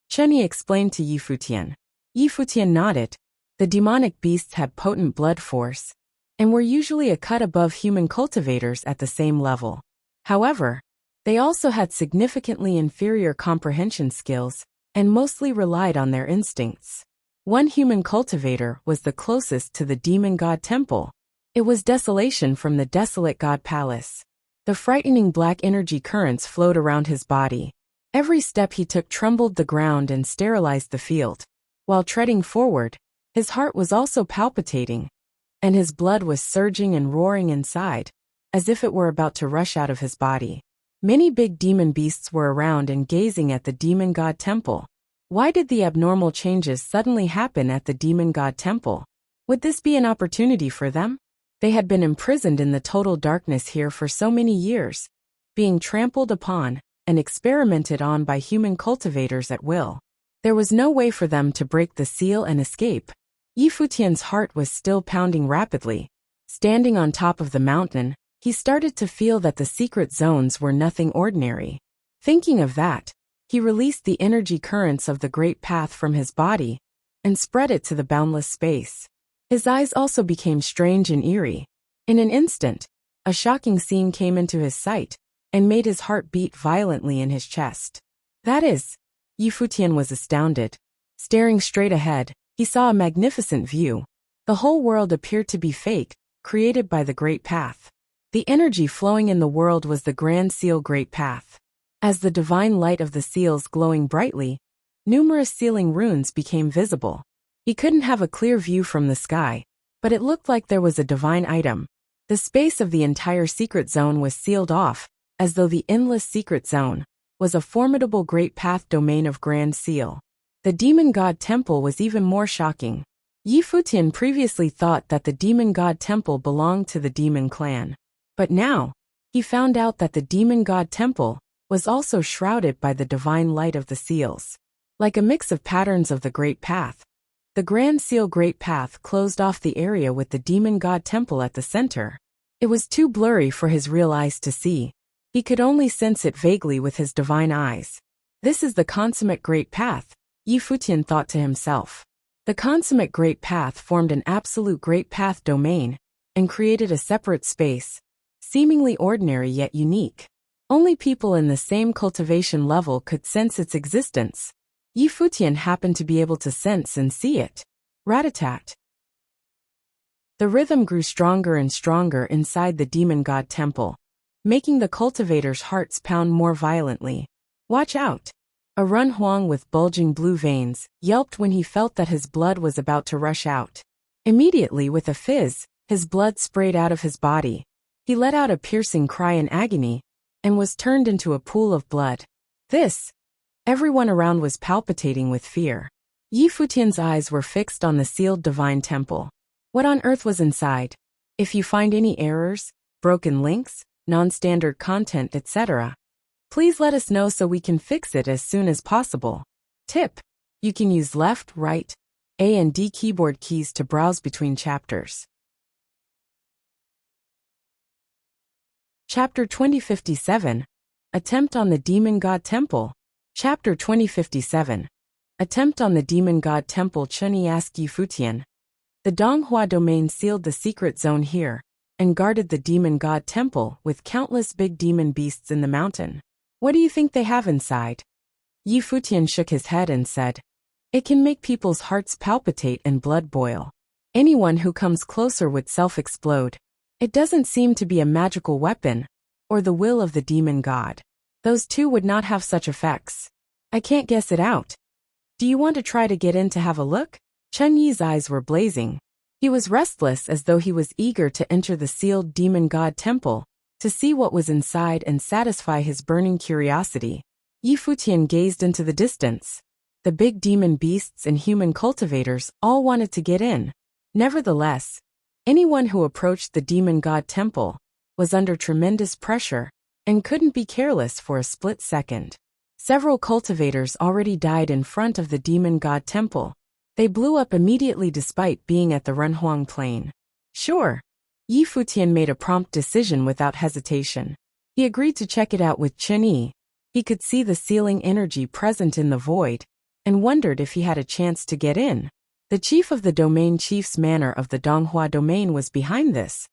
Chun Yi explained to Yi Futian. Yi Futian nodded. The demonic beasts had potent blood force and were usually a cut above human cultivators at the same level. However, they also had significantly inferior comprehension skills and mostly relied on their instincts. One human cultivator was the closest to the demon god temple. It was desolation from the desolate god palace. The frightening black energy currents flowed around his body. Every step he took trembled the ground and sterilized the field. While treading forward, his heart was also palpitating, and his blood was surging and roaring inside, as if it were about to rush out of his body. Many big demon beasts were around and gazing at the demon god temple. Why did the abnormal changes suddenly happen at the demon god temple? Would this be an opportunity for them? They had been imprisoned in the total darkness here for so many years, being trampled upon and experimented on by human cultivators at will. There was no way for them to break the seal and escape. Yi Futian's heart was still pounding rapidly. Standing on top of the mountain, he started to feel that the secret zones were nothing ordinary. Thinking of that, He released the energy currents of the great path from his body and spread it to the boundless space. His eyes also became strange and eerie. In an instant, a shocking scene came into his sight and made his heart beat violently in his chest. That is, Futian was astounded. Staring straight ahead, he saw a magnificent view. The whole world appeared to be fake, created by the Great Path. The energy flowing in the world was the Grand Seal Great Path. As the divine light of the seals glowing brightly, numerous sealing runes became visible. He couldn't have a clear view from the sky, but it looked like there was a divine item. The space of the entire secret zone was sealed off, as though the endless secret zone was a formidable Great Path domain of Grand Seal. The Demon God Temple was even more shocking. Futian previously thought that the Demon God Temple belonged to the Demon Clan. But now, he found out that the Demon God Temple was also shrouded by the divine light of the seals. Like a mix of patterns of the Great Path, the Grand Seal Great Path closed off the area with the Demon God Temple at the center. It was too blurry for his real eyes to see. He could only sense it vaguely with his divine eyes. This is the consummate Great Path, Futian thought to himself. The consummate Great Path formed an absolute Great Path domain and created a separate space, seemingly ordinary yet unique. Only people in the same cultivation level could sense its existence. Futian happened to be able to sense and see it. Rat-a-tat. The rhythm grew stronger and stronger inside the Demon God Temple, making the cultivators' hearts pound more violently. Watch out! A Run Huang with bulging blue veins yelped when he felt that his blood was about to rush out. Immediately, with a fizz, his blood sprayed out of his body. He let out a piercing cry in agony and was turned into a pool of blood. Everyone around was palpitating with fear. Futian's eyes were fixed on the sealed divine temple. What on earth was inside? If you find any errors, broken links, non-standard content, etc., please let us know so we can fix it as soon as possible. Tip: you can use left, right, A and D keyboard keys to browse between chapters. Chapter 2057. Attempt on the Demon God Temple. Chapter 2057. Attempt on the Demon God Temple. Chunyi asked Futian. The Donghua domain sealed the secret zone here and guarded the Demon God Temple with countless big demon beasts in the mountain. What do you think they have inside? Futian shook his head and said, it can make people's hearts palpitate and blood boil. Anyone who comes closer would self-explode. It doesn't seem to be a magical weapon or the will of the demon god. Those two would not have such effects. I can't guess it out. Do you want to try to get in to have a look? Chunyi's eyes were blazing. He was restless, as though he was eager to enter the sealed Demon God Temple to see what was inside and satisfy his burning curiosity. Futian gazed into the distance. The big demon beasts and human cultivators all wanted to get in. Nevertheless, anyone who approached the Demon God Temple was under tremendous pressure and couldn't be careless for a split second. Several cultivators already died in front of the Demon God Temple. They blew up immediately despite being at the Runhuang Plain. Sure. Futian made a prompt decision without hesitation. He agreed to check it out with Chunyi. He could see the sealing energy present in the void and wondered if he had a chance to get in. The chief of the domain chief's manor of the Donghua domain was behind this,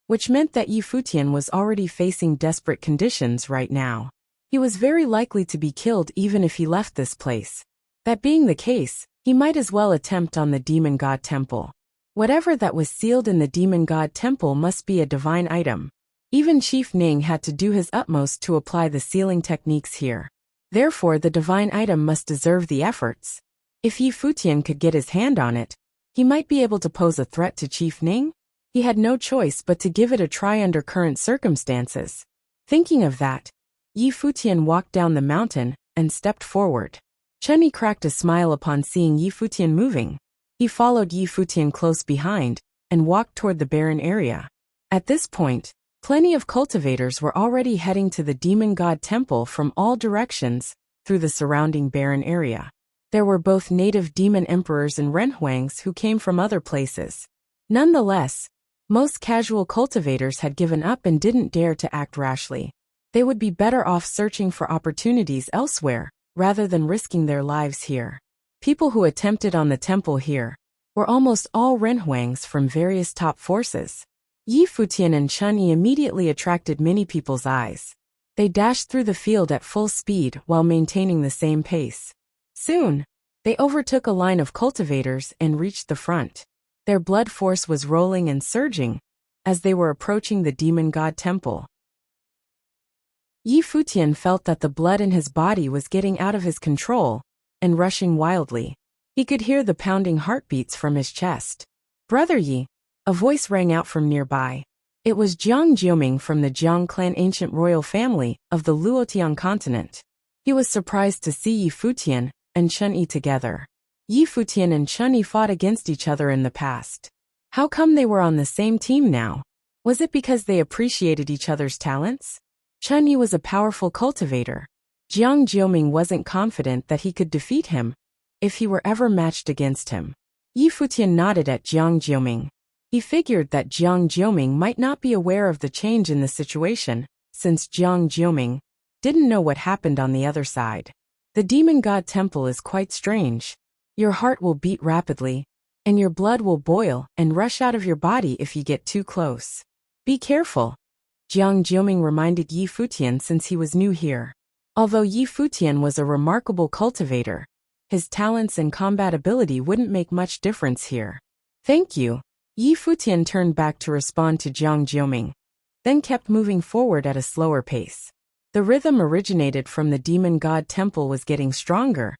which meant that Futian was already facing desperate conditions right now. He was very likely to be killed even if he left this place. That being the case, he might as well attempt on the Demon God Temple. Whatever that was sealed in the Demon God Temple must be a divine item. Even Chief Ning had to do his utmost to apply the sealing techniques here. Therefore, the divine item must deserve the efforts. If Futian could get his hand on it, he might be able to pose a threat to Chief Ning. He had no choice but to give it a try under current circumstances. Thinking of that, Futian walked down the mountain and stepped forward. Chunyi cracked a smile upon seeing Futian moving. He followed Futian close behind and walked toward the barren area. At this point, plenty of cultivators were already heading to the Demon God Temple from all directions through the surrounding barren area. There were both native demon emperors and renhuangs who came from other places. Nonetheless, most casual cultivators had given up and didn't dare to act rashly. They would be better off searching for opportunities elsewhere, rather than risking their lives here. People who attempted on the temple here were almost all renhuangs from various top forces. Yi Futian and Chun Yi immediately attracted many people's eyes. They dashed through the field at full speed while maintaining the same pace. Soon, they overtook a line of cultivators and reached the front. Their blood force was rolling and surging as they were approaching the demon god temple. Yi Futian felt that the blood in his body was getting out of his control and rushing wildly. He could hear the pounding heartbeats from his chest. "Brother Yi," a voice rang out from nearby. It was Jiang Jiuming from the Jiang clan, ancient royal family of the Luotian continent. He was surprised to see Yi Futian and Chun Yi together. Yi Futian and Chun Yi fought against each other in the past. How come they were on the same team now? Was it because they appreciated each other's talents? Chun Yi was a powerful cultivator. Jiang Jiuming wasn't confident that he could defeat him if he were ever matched against him. Yi Futian nodded at Jiang Jiuming. He figured that Jiang Jiuming might not be aware of the change in the situation, since Jiang Jiuming didn't know what happened on the other side. The demon god temple is quite strange. Your heart will beat rapidly, and your blood will boil and rush out of your body if you get too close. Be careful, Jiang Jiuming reminded Yi Futian since he was new here. Although Yi Futian was a remarkable cultivator, his talents and combat ability wouldn't make much difference here. Thank you. Yi Futian turned back to respond to Jiang Jiuming, then kept moving forward at a slower pace. The rhythm originated from the demon god temple was getting stronger,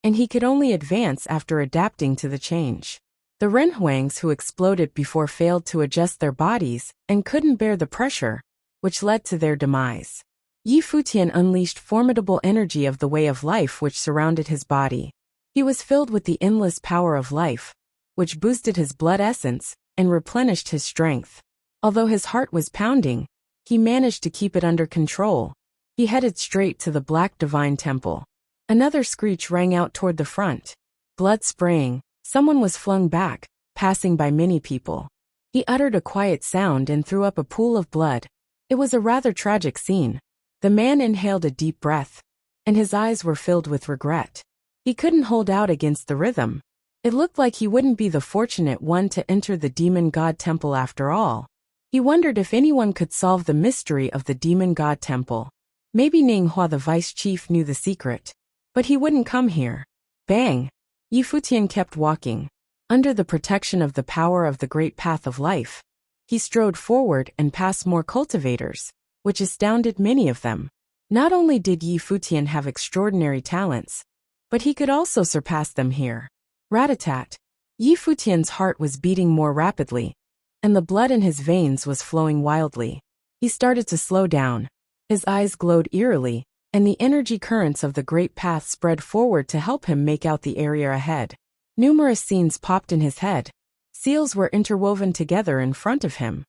and he could only advance after adapting to the change. The renhuangs who exploded before failed to adjust their bodies and couldn't bear the pressure, which led to their demise. Yi Futian unleashed formidable energy of the way of life which surrounded his body. He was filled with the endless power of life, which boosted his blood essence and replenished his strength. Although his heart was pounding, he managed to keep it under control. He headed straight to the Black Divine Temple. Another screech rang out toward the front. Blood spraying, someone was flung back, passing by many people. He uttered a quiet sound and threw up a pool of blood. It was a rather tragic scene. The man inhaled a deep breath, and his eyes were filled with regret. He couldn't hold out against the rhythm. It looked like he wouldn't be the fortunate one to enter the demon god temple after all. He wondered if anyone could solve the mystery of the demon god temple. Maybe Ninghua the vice chief knew the secret. But he wouldn't come here. Bang! Yi Futian kept walking. Under the protection of the power of the great path of life, he strode forward and passed more cultivators, which astounded many of them. Not only did Yi Futian have extraordinary talents, but he could also surpass them here. Rat-a-tat. Yi Futian's heart was beating more rapidly, and the blood in his veins was flowing wildly. He started to slow down. His eyes glowed eerily, and the energy currents of the great path spread forward to help him make out the area ahead. Numerous scenes popped in his head. Seals were interwoven together in front of him.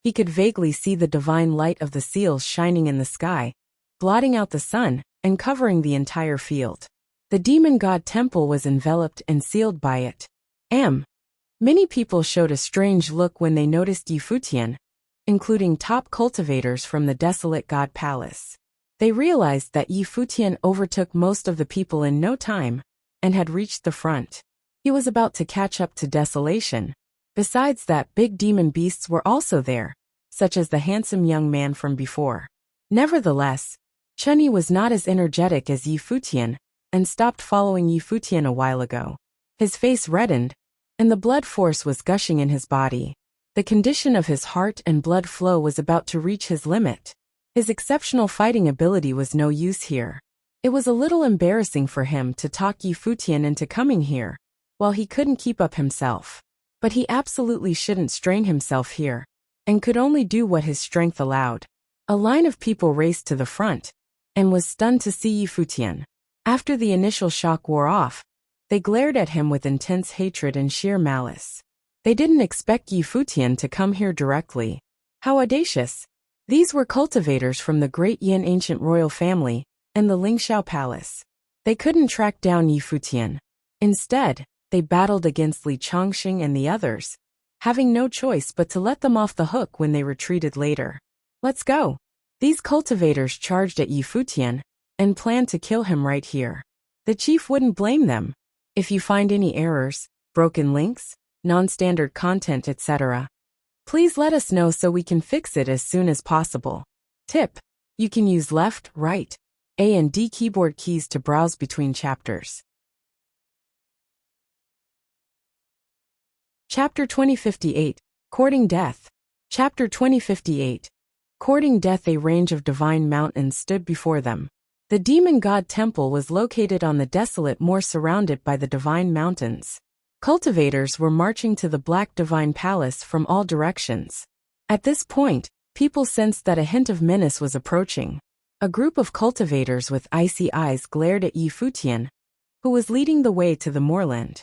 He could vaguely see the divine light of the seals shining in the sky, blotting out the sun and covering the entire field. The demon god temple was enveloped and sealed by it. Many people showed a strange look when they noticed Yi Futian, including top cultivators from the desolate god palace. They realized that Yi Futian overtook most of the people in no time and had reached the front. He was about to catch up to desolation. Besides that, big demon beasts were also there, such as the handsome young man from before. Nevertheless, Chun Yi was not as energetic as Yi Futian and stopped following Yi Futian a while ago. His face reddened, and the blood force was gushing in his body. The condition of his heart and blood flow was about to reach his limit. His exceptional fighting ability was no use here. It was a little embarrassing for him to talk Yi Futian into coming here, while he couldn't keep up himself. But he absolutely shouldn't strain himself here, and could only do what his strength allowed. A line of people raced to the front, and was stunned to see Yi Futian. After the initial shock wore off, they glared at him with intense hatred and sheer malice. They didn't expect Yi Futian to come here directly. How audacious! These were cultivators from the great Yin ancient royal family and the Lingxiao palace. They couldn't track down Yi Futian. Instead, they battled against Li Chongxing and the others, having no choice but to let them off the hook when they retreated later. Let's go! These cultivators charged at Yi Futian, and planned to kill him right here. The chief wouldn't blame them. If you find any errors, broken links, non-standard content, etc., please let us know so we can fix it as soon as possible. Tip: you can use left, right, A and D keyboard keys to browse between chapters. Chapter 2058, Courting Death. Chapter 2058, Courting Death. A range of divine mountains stood before them. The demon god temple was located on the desolate moor surrounded by the divine mountains. Cultivators were marching to the Black Divine Palace from all directions. At this point, people sensed that a hint of menace was approaching. A group of cultivators with icy eyes glared at Futian, who was leading the way to the moorland.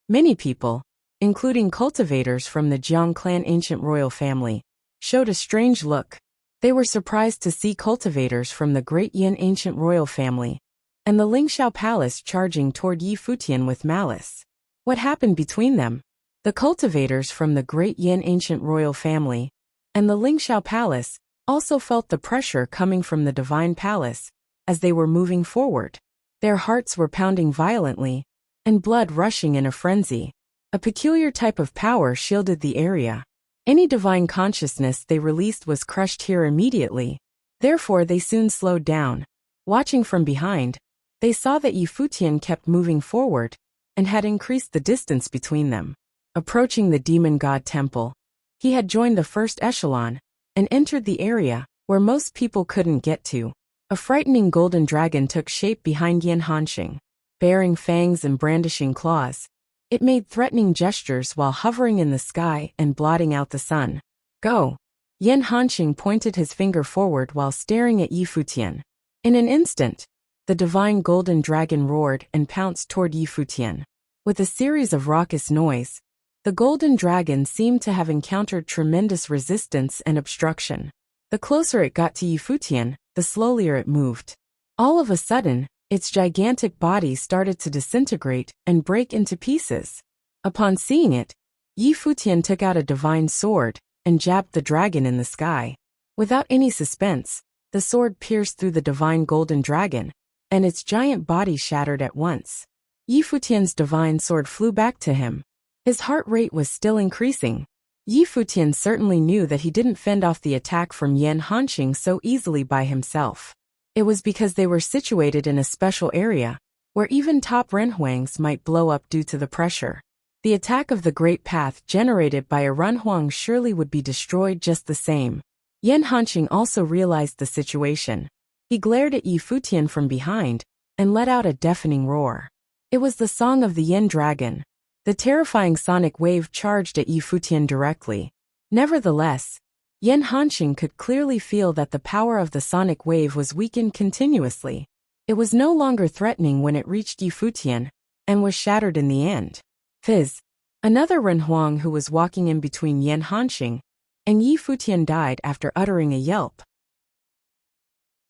Many people, including cultivators from the Jiang clan ancient royal family, showed a strange look. They were surprised to see cultivators from the Great Yin ancient royal family and the Lingxiao Palace charging toward Futian with malice. What happened between them? The cultivators from the Great Yin ancient royal family and the Lingxiao Palace also felt the pressure coming from the Divine Palace as they were moving forward. Their hearts were pounding violently and blood rushing in a frenzy. A peculiar type of power shielded the area. Any divine consciousness they released was crushed here immediately. Therefore, they soon slowed down. Watching from behind, they saw that Futian kept moving forward and had increased the distance between them. Approaching the demon god temple, he had joined the first echelon and entered the area where most people couldn't get to. A frightening golden dragon took shape behind Yan Hanxing. Bearing fangs and brandishing claws, it made threatening gestures while hovering in the sky and blotting out the sun. Go! Yan Hanxing pointed his finger forward while staring at Futian. In an instant, the divine golden dragon roared and pounced toward Futian. With a series of raucous noise, the golden dragon seemed to have encountered tremendous resistance and obstruction. The closer it got to Futian, the slowlier it moved. All of a sudden, its gigantic body started to disintegrate and break into pieces. Upon seeing it, Futian took out a divine sword and jabbed the dragon in the sky. Without any suspense, the sword pierced through the divine golden dragon, and its giant body shattered at once. Futian's divine sword flew back to him. His heart rate was still increasing. Futian certainly knew that he didn't fend off the attack from Yan Hanxing so easily by himself. It was because they were situated in a special area, where even top renhuangs might blow up due to the pressure. The attack of the Great Path generated by a renhuang surely would be destroyed just the same. Yan Hanxing also realized the situation. He glared at Futian from behind and let out a deafening roar. It was the song of the Yin dragon. The terrifying sonic wave charged at Futian directly. Nevertheless, Yan Hanxing could clearly feel that the power of the sonic wave was weakened continuously. It was no longer threatening when it reached Futian, and was shattered in the end. Fizz! Another renhuang who was walking in between Yan Hanxing and Futian died after uttering a yelp.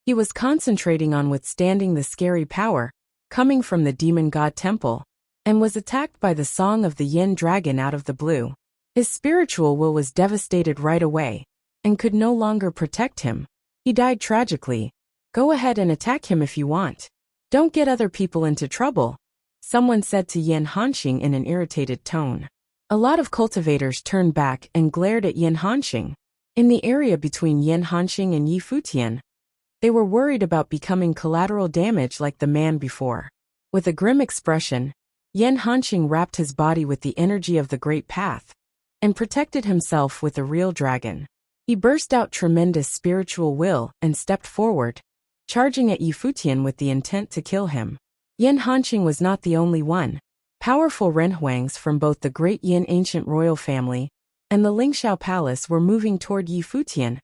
He was concentrating on withstanding the scary power coming from the demon god temple, and was attacked by the song of the Yin dragon out of the blue. His spiritual will was devastated right away, and could no longer protect him. He died tragically. Go ahead and attack him if you want. Don't get other people into trouble, someone said to Yan Hanxing in an irritated tone. A lot of cultivators turned back and glared at Yan Hanxing. In the area between Yan Hanxing and Futian, they were worried about becoming collateral damage like the man before. With a grim expression, Yan Hanxing wrapped his body with the energy of the Great Path and protected himself with a real dragon. He burst out tremendous spiritual will and stepped forward, charging at Futian with the intent to kill him. Yan Hanxing was not the only one. Powerful renhuangs from both the Great Yin ancient royal family and the Lingxiao Palace were moving toward Futian,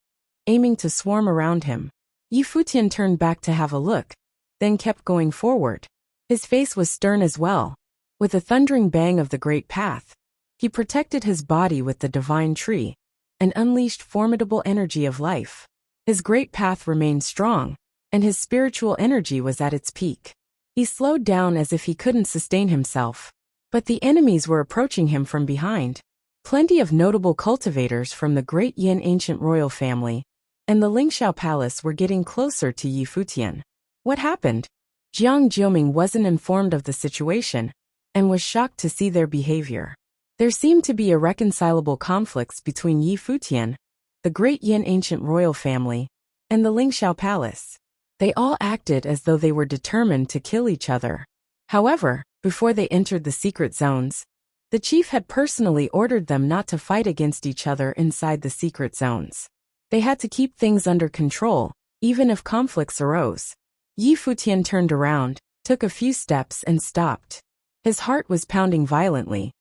aiming to swarm around him. Futian turned back to have a look, then kept going forward. His face was stern as well. With a thundering bang of the Great Path, he protected his body with the divine tree and unleashed formidable energy of life. His Great Path remained strong, and his spiritual energy was at its peak. He slowed down as if he couldn't sustain himself. But the enemies were approaching him from behind. Plenty of notable cultivators from the Great Yin ancient royal family and the Lingxiao Palace were getting closer to Yi Futian. What happened? Jiang Jiuming wasn't informed of the situation and was shocked to see their behavior. There seemed to be irreconcilable conflicts between Yi Futian, the great Yin ancient royal family, and the Lingxiao Palace. They all acted as though they were determined to kill each other. However, before they entered the secret zones, the chief had personally ordered them not to fight against each other inside the secret zones. They had to keep things under control, even if conflicts arose. Yi Futian turned around, took a few steps and stopped. His heart was pounding violently,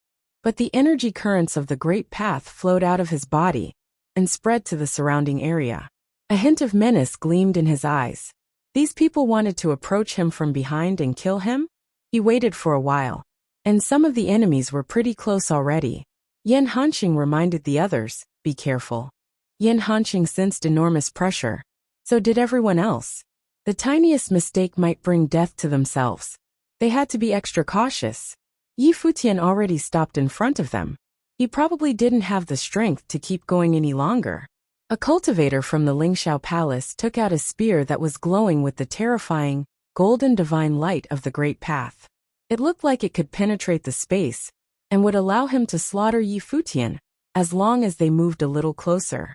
but the energy currents of the great path flowed out of his body and spread to the surrounding area. A hint of menace gleamed in his eyes. These people wanted to approach him from behind and kill him? He waited for a while, and some of the enemies were pretty close already. Yan Hanqing reminded the others, "Be careful." Yan Hanqing sensed enormous pressure. So did everyone else. The tiniest mistake might bring death to themselves. They had to be extra cautious. Yi Futian already stopped in front of them. He probably didn't have the strength to keep going any longer. A cultivator from the Lingxiao Palace took out a spear that was glowing with the terrifying, golden divine light of the Great Path. It looked like it could penetrate the space and would allow him to slaughter Yi Futian as long as they moved a little closer.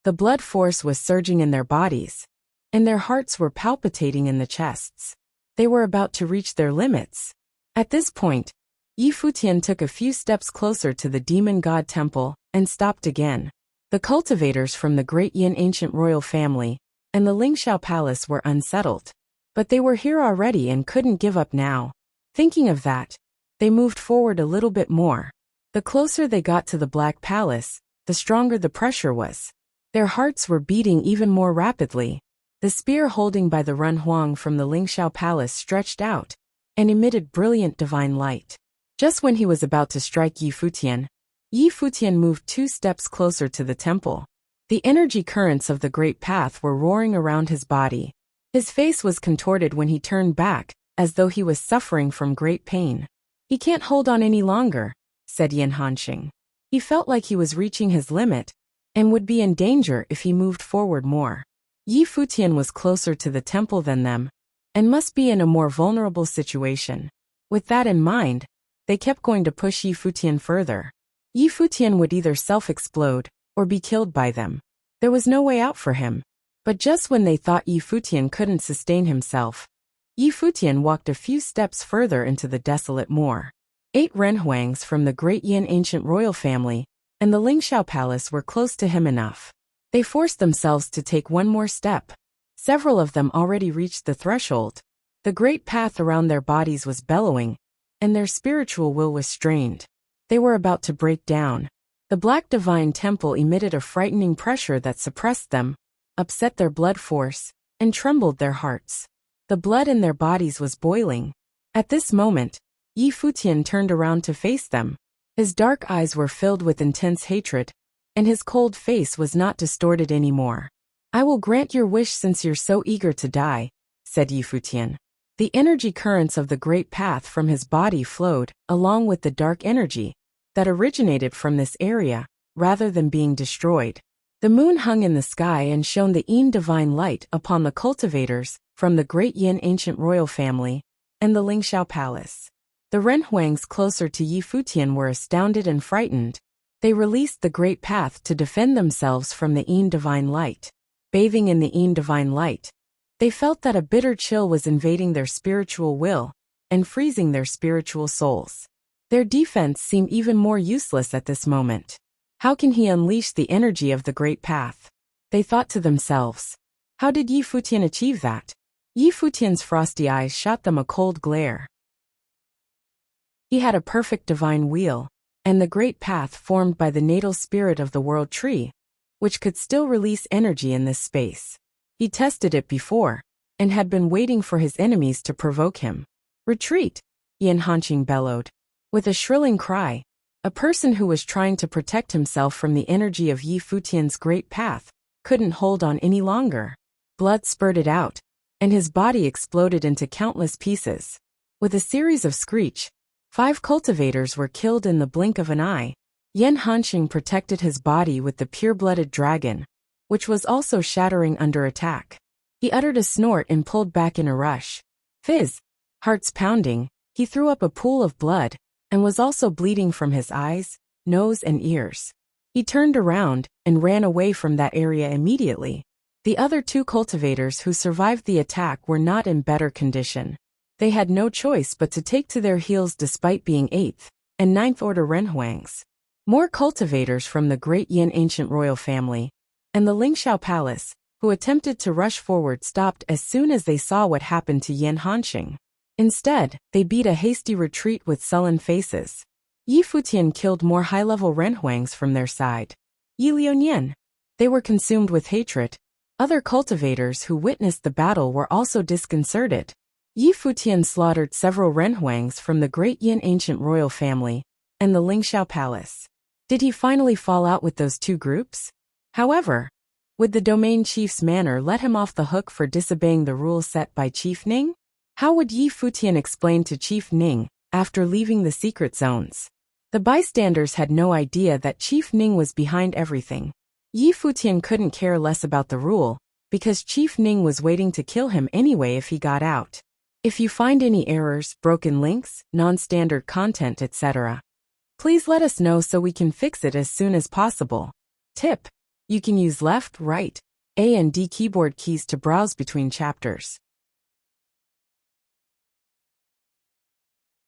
The blood force was surging in their bodies, and their hearts were palpitating in the chests. They were about to reach their limits. At this point, Yi Futian took a few steps closer to the demon god temple and stopped again. The cultivators from the great Yin ancient royal family and the Lingxiao Palace were unsettled. But they were here already and couldn't give up now. Thinking of that, they moved forward a little bit more. The closer they got to the Black Palace, the stronger the pressure was. Their hearts were beating even more rapidly. The spear holding by the Run Huang from the Lingxiao Palace stretched out and emitted brilliant divine light. Just when he was about to strike Yi Futian moved 2 steps closer to the temple. The energy currents of the Great Path were roaring around his body. His face was contorted when he turned back, as though he was suffering from great pain. "He can't hold on any longer," said Yan Hanqing. He felt like he was reaching his limit and would be in danger if he moved forward more. Yi Futian was closer to the temple than them and must be in a more vulnerable situation. With that in mind, they kept going to push Yi Futian further. Yi Futian would either self-explode or be killed by them. There was no way out for him. But just when they thought Yi Futian couldn't sustain himself, Yi Futian walked a few steps further into the desolate moor. 8 renhuangs from the great Yin ancient royal family and the Lingxiao Palace were close to him enough. They forced themselves to take one more step. Several of them already reached the threshold. The great path around their bodies was bellowing, and their spiritual will was strained. They were about to break down. The Black Divine Temple emitted a frightening pressure that suppressed them, upset their blood force, and trembled their hearts. The blood in their bodies was boiling. At this moment, Yi Futian turned around to face them. His dark eyes were filled with intense hatred, and his cold face was not distorted anymore. "I will grant your wish since you're so eager to die," said Yi Futian. The energy currents of the Great Path from his body flowed, along with the dark energy that originated from this area, rather than being destroyed. The moon hung in the sky and shone the Yin divine light upon the cultivators from the great Yin ancient royal family and the Lingxiao Palace. The renhuangs closer to Yi Futian were astounded and frightened. They released the Great Path to defend themselves from the Yin divine light. Bathing in the Yin divine light, they felt that a bitter chill was invading their spiritual will and freezing their spiritual souls. Their defense seemed even more useless at this moment. How can he unleash the energy of the Great Path? They thought to themselves. How did Yi Futian achieve that? Yi Futian's frosty eyes shot them a cold glare. He had a perfect divine wheel, and the Great Path formed by the natal spirit of the world tree, which could still release energy in this space. He tested it before, and had been waiting for his enemies to provoke him. "Retreat!" Yan Hanqing bellowed. With a shrilling cry, a person who was trying to protect himself from the energy of Yi Futian's Great Path couldn't hold on any longer. Blood spurted out, and his body exploded into countless pieces. With a series of screech, 5 cultivators were killed in the blink of an eye. Yan Hanqing protected his body with the pure-blooded dragon, which was also shattering under attack. He uttered a snort and pulled back in a rush. Fizz! Hearts pounding, he threw up a pool of blood, and was also bleeding from his eyes, nose and ears. He turned around and ran away from that area immediately. The other two cultivators who survived the attack were not in better condition. They had no choice but to take to their heels despite being 8th and 9th order renhuangs. More cultivators from the Great Yin ancient royal family and the Lingxiao Palace, who attempted to rush forward, stopped as soon as they saw what happened to Yin Hanxing. Instead, they beat a hasty retreat with sullen faces. Yi Futian killed more high-level renhuangs from their side. Yi Liunian. They were consumed with hatred. Other cultivators who witnessed the battle were also disconcerted. Yi Futian slaughtered several renhuangs from the Great Yin ancient royal family and the Lingxiao Palace. Did he finally fall out with those two groups? However, would the domain chief's manner let him off the hook for disobeying the rules set by Chief Ning? How would Yi Futian explain to Chief Ning after leaving the secret zones? The bystanders had no idea that Chief Ning was behind everything. Yi Futian couldn't care less about the rule, because Chief Ning was waiting to kill him anyway if he got out. If you find any errors, broken links, non-standard content, etc., please let us know so we can fix it as soon as possible. Tip: you can use left, right, A and D keyboard keys to browse between chapters.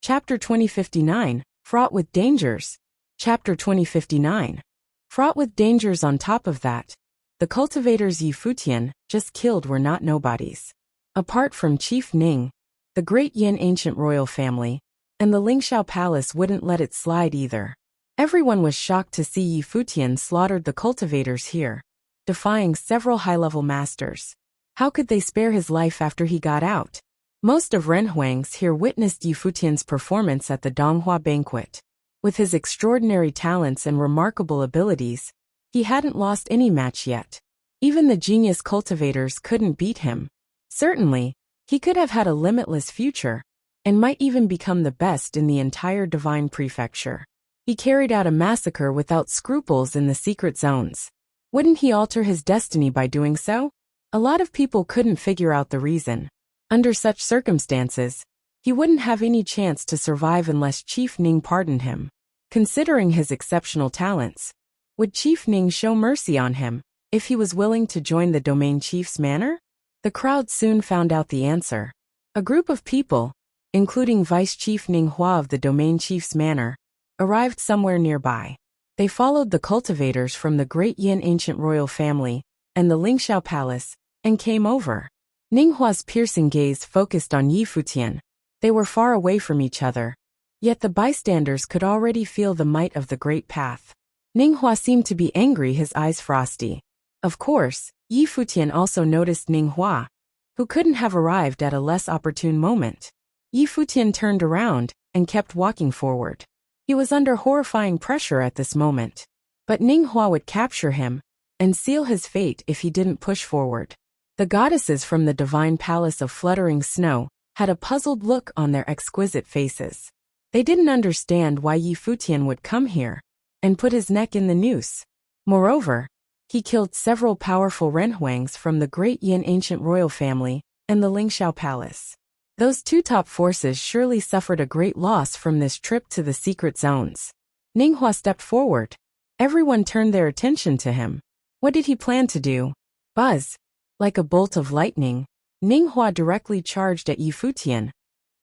Chapter 2059, Fraught with Dangers. Chapter 2059. Fraught with dangers. On top of that, the cultivators Yi Futian just killed were not nobodies. Apart from Chief Ning, the Great Yin ancient royal family and the Lingxiao Palace wouldn't let it slide either. Everyone was shocked to see Yi Futian slaughtered the cultivators here, defying several high-level masters. How could they spare his life after he got out? Most of renhuangs here witnessed Yi Futian's performance at the Donghua banquet. With his extraordinary talents and remarkable abilities, he hadn't lost any match yet. Even the genius cultivators couldn't beat him. Certainly, he could have had a limitless future, and might even become the best in the entire Divine Prefecture. He carried out a massacre without scruples in the secret zones. Wouldn't he alter his destiny by doing so? A lot of people couldn't figure out the reason. Under such circumstances, he wouldn't have any chance to survive unless Chief Ning pardoned him. Considering his exceptional talents, would Chief Ning show mercy on him if he was willing to join the domain chief's manor? The crowd soon found out the answer. A group of people, including Vice Chief Ning Hua of the domain chief's manor, arrived somewhere nearby. They followed the cultivators from the Great Yin ancient royal family and the Lingxiao Palace and came over. Ning Hua's piercing gaze focused on Yi Futian. They were far away from each other, yet the bystanders could already feel the might of the great path. Ning Hua seemed to be angry, his eyes frosty. Of course, Yi Futian also noticed Ning Hua, who couldn't have arrived at a less opportune moment. Yi Futian turned around and kept walking forward. He was under horrifying pressure at this moment. But Ning Hua would capture him and seal his fate if he didn't push forward. The goddesses from the divine palace of fluttering snow had a puzzled look on their exquisite faces. They didn't understand why Yi Futian would come here and put his neck in the noose. Moreover, he killed several powerful renhuangs from the Great Yin ancient royal family and the Lingxiao Palace. Those two top forces surely suffered a great loss from this trip to the secret zones. Ning Hua stepped forward. Everyone turned their attention to him. What did he plan to do? Buzz! Like a bolt of lightning, Ning Hua directly charged at Yi Futian,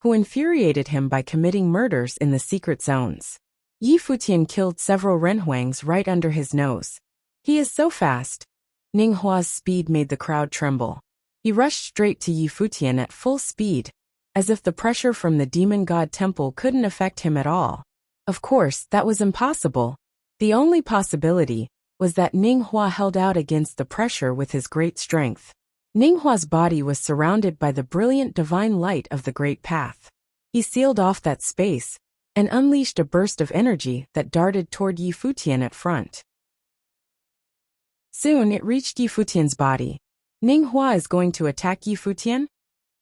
who infuriated him by committing murders in the secret zones. Yi Futian killed several renhuangs right under his nose. He is so fast. Ning Hua's speed made the crowd tremble. He rushed straight to Yi Futian at full speed, as if the pressure from the demon god temple couldn't affect him at all. Of course, that was impossible. The only possibility was that Ning Hua held out against the pressure with his great strength. Ning Hua's body was surrounded by the brilliant divine light of the great path. He sealed off that space and unleashed a burst of energy that darted toward Yi Futian at front. Soon it reached Yi Futian's body. Ning Hua is going to attack Yi Futian?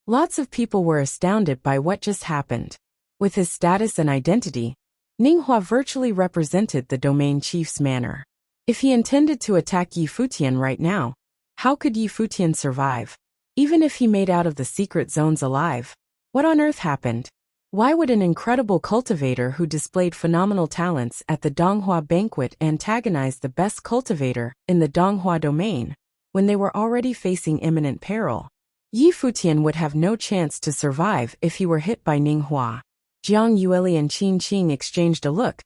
Lots of people were astounded by what just happened. With his status and identity, Ning Hua virtually represented the domain chief's manor. If he intended to attack Yi Futian right now, how could Yi Futian survive? Even if he made out of the secret zones alive? What on earth happened? Why would an incredible cultivator who displayed phenomenal talents at the Donghua banquet antagonize the best cultivator in the Donghua domain, when they were already facing imminent peril? Yi Futian would have no chance to survive if he were hit by Ninghua. Jiang Yueli and Qin Qing exchanged a look,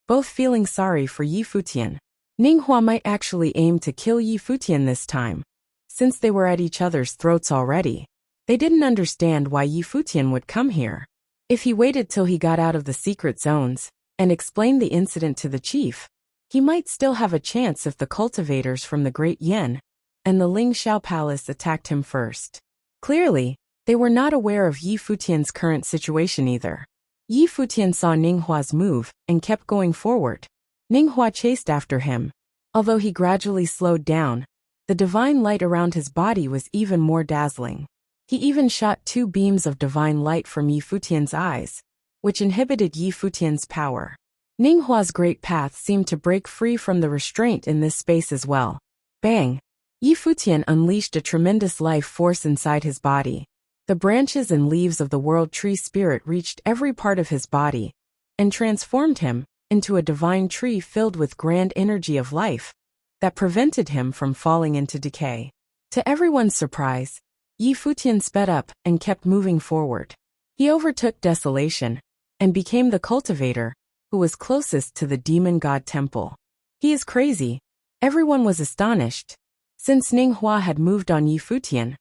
both feeling sorry for Yi Futian. Ninghua might actually aim to kill Yi Futian this time, since they were at each other's throats already. They didn't understand why Yi Futian would come here. If he waited till he got out of the secret zones and explained the incident to the chief, he might still have a chance if the cultivators from the Great Yen and the Ling Xiao Palace attacked him first. Clearly, they were not aware of Yi Futian's current situation either. Yi Futian saw Ninghua's move and kept going forward. Ninghua chased after him. Although he gradually slowed down, the divine light around his body was even more dazzling. He even shot 2 beams of divine light from Yi Futian's eyes, which inhibited Yi Futian's power. Ninghua's great path seemed to break free from the restraint in this space as well. Bang! Yi Futian unleashed a tremendous life force inside his body. The branches and leaves of the world tree spirit reached every part of his body and transformed him into a divine tree filled with grand energy of life that prevented him from falling into decay. To everyone's surprise, Yi Futian sped up and kept moving forward. He overtook Desolation and became the cultivator who was closest to the demon god temple. He is crazy. Everyone was astonished. Since Ninghua had moved on Yi Futian,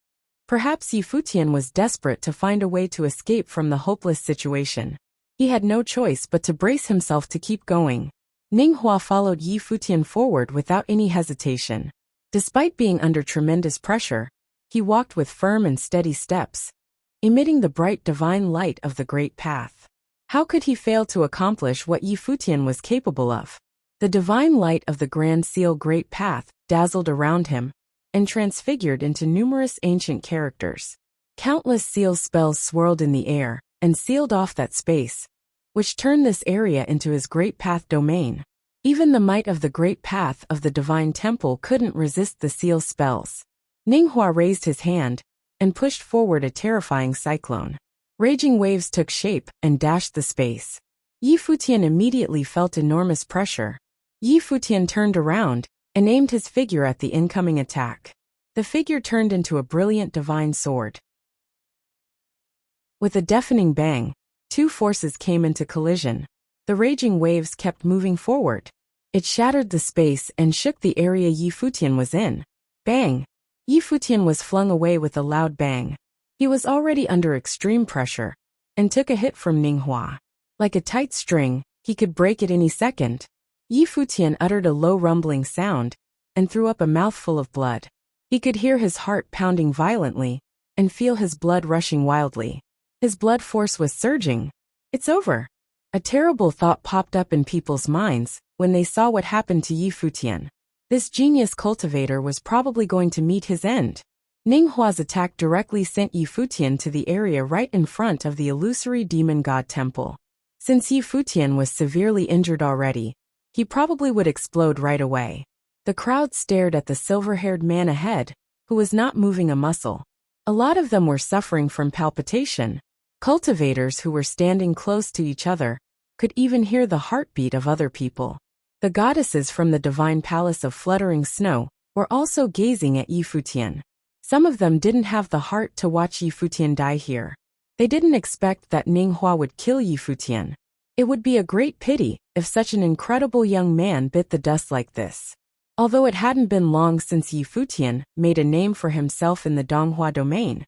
perhaps Yi Futian was desperate to find a way to escape from the hopeless situation. He had no choice but to brace himself to keep going. Ninghua followed Yi Futian forward without any hesitation. Despite being under tremendous pressure, he walked with firm and steady steps, emitting the bright divine light of the Great Path. How could he fail to accomplish what Yi Futian was capable of? The divine light of the Grand Seal Great Path dazzled around him and transfigured into numerous ancient characters. Countless seal spells swirled in the air and sealed off that space, which turned this area into his Great Path domain. Even the might of the Great Path of the Divine Temple couldn't resist the seal spells. Ninghua raised his hand and pushed forward a terrifying cyclone. Raging waves took shape and dashed the space. Yi Futian immediately felt enormous pressure. Yi Futian turned around and aimed his figure at the incoming attack. The figure turned into a brilliant divine sword. With a deafening bang, 2 forces came into collision. The raging waves kept moving forward. It shattered the space and shook the area Yi Futian was in. Bang! Yi Futian was flung away with a loud bang. He was already under extreme pressure and took a hit from Ninghua. Like a tight string, he could break at any second. Yi Futian uttered a low rumbling sound and threw up a mouthful of blood. He could hear his heart pounding violently and feel his blood rushing wildly. His blood force was surging. It's over. A terrible thought popped up in people's minds when they saw what happened to Yi Futian. This genius cultivator was probably going to meet his end. Ninghua's attack directly sent Yi Futian to the area right in front of the illusory demon god temple. Since Yi Futian was severely injured already, he probably would explode right away. The crowd stared at the silver-haired man ahead, who was not moving a muscle. A lot of them were suffering from palpitation. Cultivators who were standing close to each other could even hear the heartbeat of other people. The goddesses from the divine palace of fluttering snow were also gazing at Yi Futian. Some of them didn't have the heart to watch Yi Futian die here. They didn't expect that Ninghua would kill Yi Futian. It would be a great pity if such an incredible young man bit the dust like this. Although it hadn't been long since Yi Futian made a name for himself in the Donghua domain,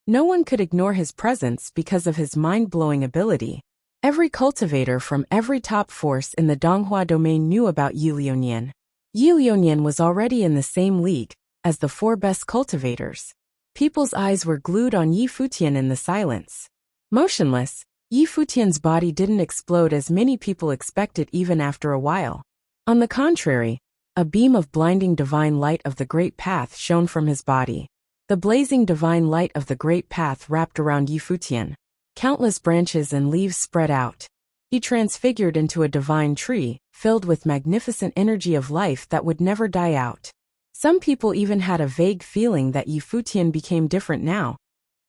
no one could ignore his presence because of his mind-blowing ability. Every cultivator from every top force in the Donghua domain knew about Yi Liunian. Yi Liunian was already in the same league as the 4 best cultivators. People's eyes were glued on Yi Futian in the silence. Motionless, Yi Futian's body didn't explode as many people expected even after a while. On the contrary, a beam of blinding divine light of the Great Path shone from his body. The blazing divine light of the Great Path wrapped around Yi Futian. Countless branches and leaves spread out. He transfigured into a divine tree, filled with magnificent energy of life that would never die out. Some people even had a vague feeling that Futian became different now,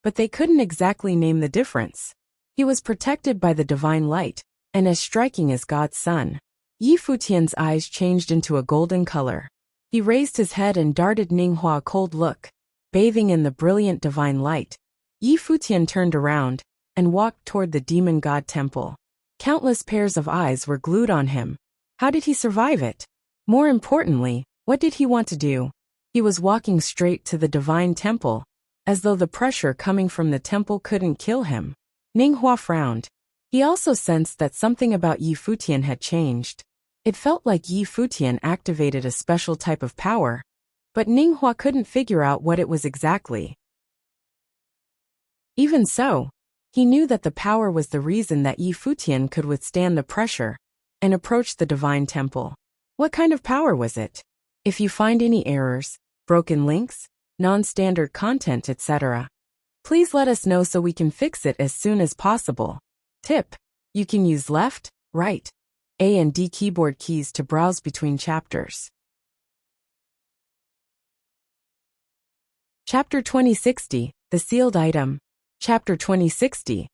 but they couldn't exactly name the difference. He was protected by the divine light, and as striking as God's son. Futian's eyes changed into a golden color. He raised his head and darted Ninghua a cold look. Bathing in the brilliant divine light, Futian turned around and walked toward the demon god temple. Countless pairs of eyes were glued on him. How did he survive it? More importantly, what did he want to do? He was walking straight to the divine temple, as though the pressure coming from the temple couldn't kill him. Ninghua frowned. He also sensed that something about Futian had changed. It felt like Futian activated a special type of power, but Ninghua couldn't figure out what it was exactly. Even so, he knew that the power was the reason that Futian could withstand the pressure and approach the divine temple. What kind of power was it? If you find any errors, broken links, non-standard content, etc., please let us know so we can fix it as soon as possible. Tip: you can use left, right, A and D keyboard keys to browse between chapters. Chapter 2060, The Sealed Item. Chapter 2060,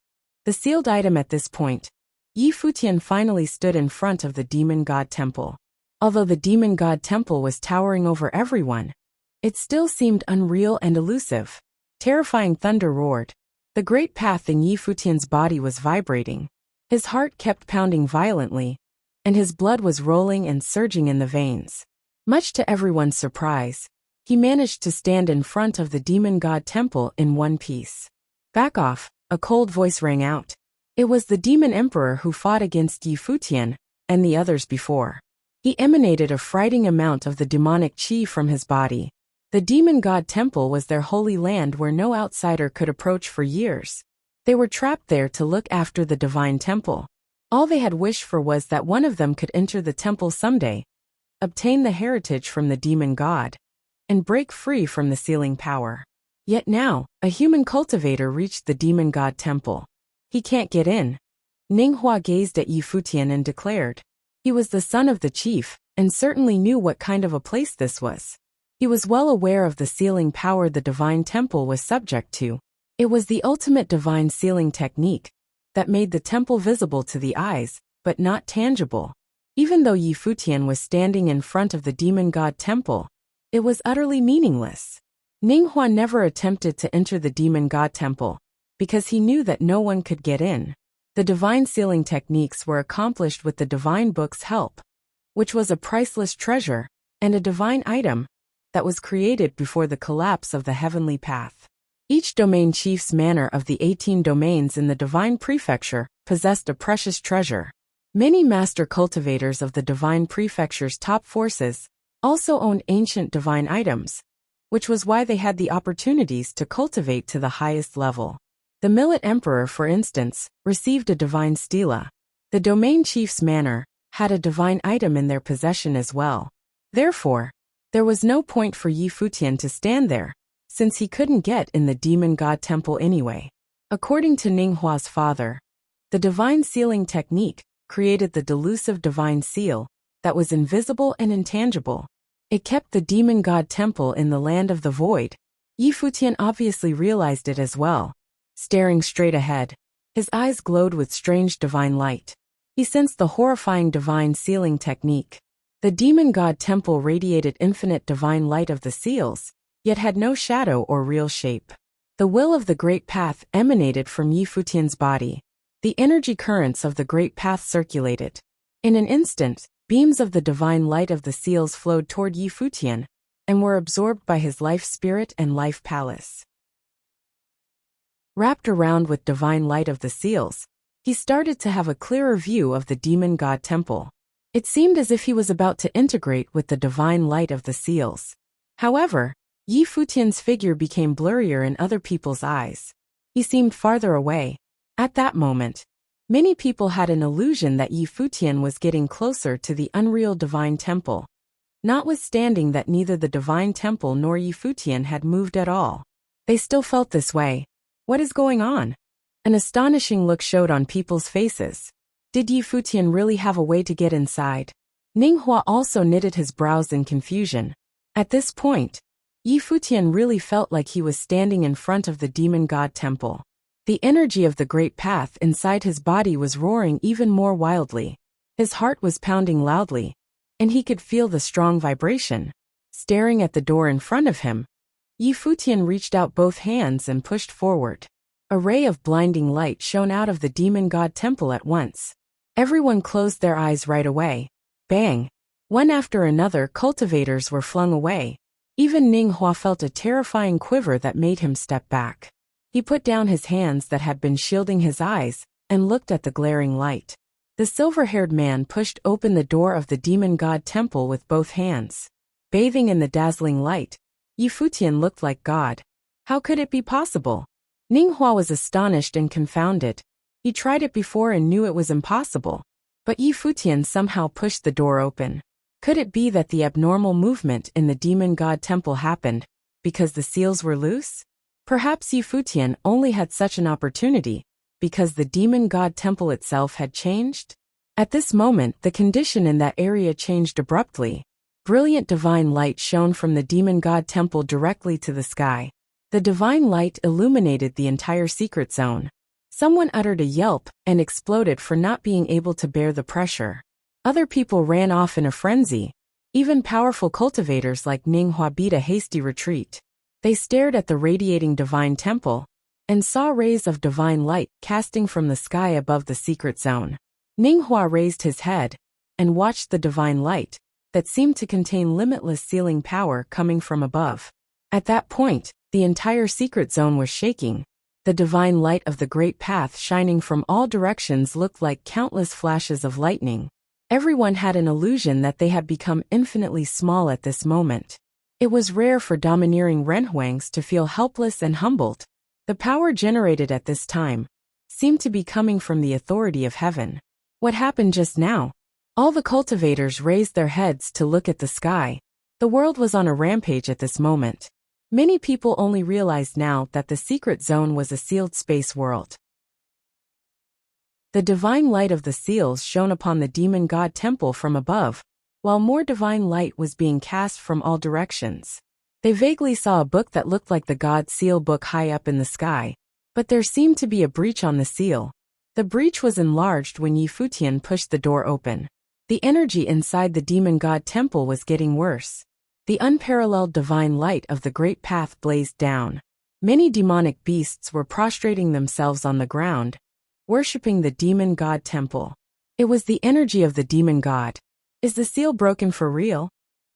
The Sealed Item. At this point, Futian finally stood in front of the demon god temple. Although the demon god temple was towering over everyone, it still seemed unreal and elusive. Terrifying thunder roared. The great path in Futian's body was vibrating. His heart kept pounding violently, and his blood was rolling and surging in the veins. Much to everyone's surprise, he managed to stand in front of the demon god temple in one piece. Back off, a cold voice rang out. It was the demon emperor who fought against Futian and the others before. He emanated a frightening amount of the demonic chi from his body. The demon god temple was their holy land where no outsider could approach for years. They were trapped there to look after the divine temple. All they had wished for was that one of them could enter the temple someday, obtain the heritage from the demon god, and break free from the sealing power. Yet now, a human cultivator reached the demon god temple. He can't get in. Ninghua gazed at Futian and declared. He was the son of the chief, and certainly knew what kind of a place this was. He was well aware of the sealing power the divine temple was subject to. It was the ultimate divine sealing technique that made the temple visible to the eyes, but not tangible. Even though Futian was standing in front of the demon god temple, it was utterly meaningless. Ninghua never attempted to enter the demon god temple, because he knew that no one could get in. The divine sealing techniques were accomplished with the divine book's help, which was a priceless treasure, and a divine item that was created before the collapse of the heavenly path. Each domain chief's manor of the 18 domains in the divine prefecture possessed a precious treasure. Many master cultivators of the divine prefecture's top forces also owned ancient divine items, which was why they had the opportunities to cultivate to the highest level. The Millet Emperor, for instance, received a divine stela. The domain chief's manor had a divine item in their possession as well. Therefore, there was no point for Futian to stand there, since he couldn't get in the demon god temple anyway. According to Ninghua's father, the divine sealing technique created the delusive divine seal that was invisible and intangible. It kept the demon god temple in the land of the void. Futian obviously realized it as well. Staring straight ahead, his eyes glowed with strange divine light. He sensed the horrifying divine sealing technique. The demon god temple radiated infinite divine light of the seals, yet had no shadow or real shape. The will of the great path emanated from Futian's body. The energy currents of the great path circulated. In an instant, beams of the divine light of the seals flowed toward Futian, and were absorbed by his life spirit and life palace. Wrapped around with divine light of the seals, he started to have a clearer view of the demon god temple. It seemed as if he was about to integrate with the divine light of the seals. However, Futian's figure became blurrier in other people's eyes. He seemed farther away. At that moment, many people had an illusion that Futian was getting closer to the unreal divine temple, notwithstanding that neither the divine temple nor Futian had moved at all. They still felt this way. What is going on? An astonishing look showed on people's faces. Did Yi Futian really have a way to get inside? Ninghua also knitted his brows in confusion. At this point, Yi Futian really felt like he was standing in front of the demon god temple. The energy of the great path inside his body was roaring even more wildly. His heart was pounding loudly, and he could feel the strong vibration. Staring at the door in front of him, Yi Futian reached out both hands and pushed forward. A ray of blinding light shone out of the demon god temple at once. Everyone closed their eyes right away. Bang! One after another, cultivators were flung away. Even Ninghua felt a terrifying quiver that made him step back. He put down his hands that had been shielding his eyes and looked at the glaring light. The silver-haired man pushed open the door of the demon god temple with both hands. Bathing in the dazzling light, Yi Futian looked like God. How could it be possible? Ninghua was astonished and confounded. He tried it before and knew it was impossible. But Yi Futian somehow pushed the door open. Could it be that the abnormal movement in the demon god temple happened because the seals were loose? Perhaps Yi Futian only had such an opportunity because the demon god temple itself had changed? At this moment, the condition in that area changed abruptly. Brilliant divine light shone from the demon god temple directly to the sky. The divine light illuminated the entire secret zone. Someone uttered a yelp and exploded for not being able to bear the pressure. Other people ran off in a frenzy. Even powerful cultivators like Ninghua beat a hasty retreat. They stared at the radiating divine temple and saw rays of divine light casting from the sky above the secret zone. Ninghua raised his head and watched the divine light that seemed to contain limitless sealing power coming from above. At that point, the entire secret zone was shaking. The divine light of the great path shining from all directions looked like countless flashes of lightning. Everyone had an illusion that they had become infinitely small at this moment. It was rare for domineering Renhuangs to feel helpless and humbled. The power generated at this time seemed to be coming from the authority of heaven. What happened just now? All the cultivators raised their heads to look at the sky. The world was on a rampage at this moment. Many people only realized now that the secret zone was a sealed space world. The divine light of the seals shone upon the demon god temple from above, while more divine light was being cast from all directions. They vaguely saw a book that looked like the god seal book high up in the sky, but there seemed to be a breach on the seal. The breach was enlarged when Yi Futian pushed the door open. The energy inside the demon god temple was getting worse. The unparalleled divine light of the great path blazed down. Many demonic beasts were prostrating themselves on the ground, worshipping the demon god temple. It was the energy of the demon god. Is the seal broken for real?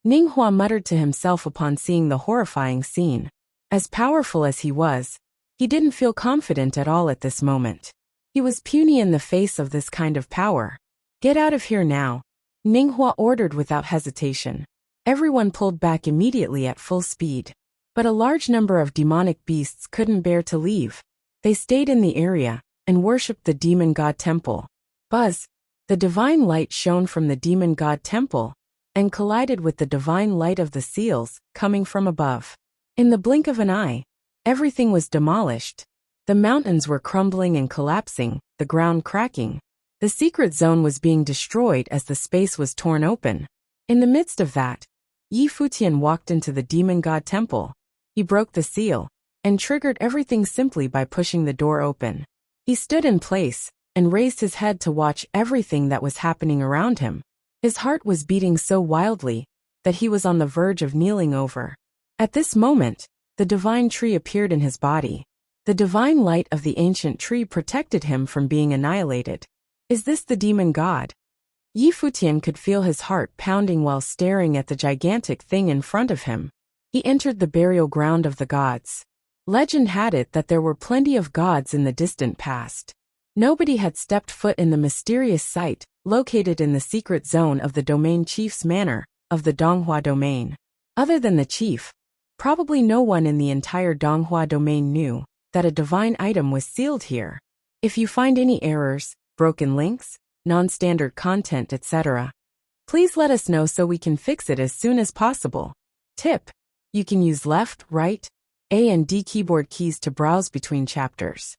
Ninghua muttered to himself upon seeing the horrifying scene. As powerful as he was, he didn't feel confident at all at this moment. He was puny in the face of this kind of power. Get out of here now, Ninghua ordered without hesitation. Everyone pulled back immediately at full speed. But a large number of demonic beasts couldn't bear to leave. They stayed in the area and worshipped the demon god temple. Buzz! The divine light shone from the demon god temple and collided with the divine light of the seals coming from above. In the blink of an eye, everything was demolished. The mountains were crumbling and collapsing, the ground cracking. The secret zone was being destroyed as the space was torn open. In the midst of that, Yi Futian walked into the demon god temple. He broke the seal and triggered everything simply by pushing the door open. He stood in place and raised his head to watch everything that was happening around him. His heart was beating so wildly that he was on the verge of kneeling over. At this moment, the divine tree appeared in his body. The divine light of the ancient tree protected him from being annihilated. Is this the demon god? Yi Futian could feel his heart pounding while staring at the gigantic thing in front of him. He entered the burial ground of the gods. Legend had it that there were plenty of gods in the distant past. Nobody had stepped foot in the mysterious site, located in the secret zone of the domain chief's manor, of the Donghua domain. Other than the chief, probably no one in the entire Donghua domain knew that a divine item was sealed here. If you find any errors, broken links, non-standard content, etc., please let us know so we can fix it as soon as possible. Tip: you can use left, right, A and D keyboard keys to browse between chapters.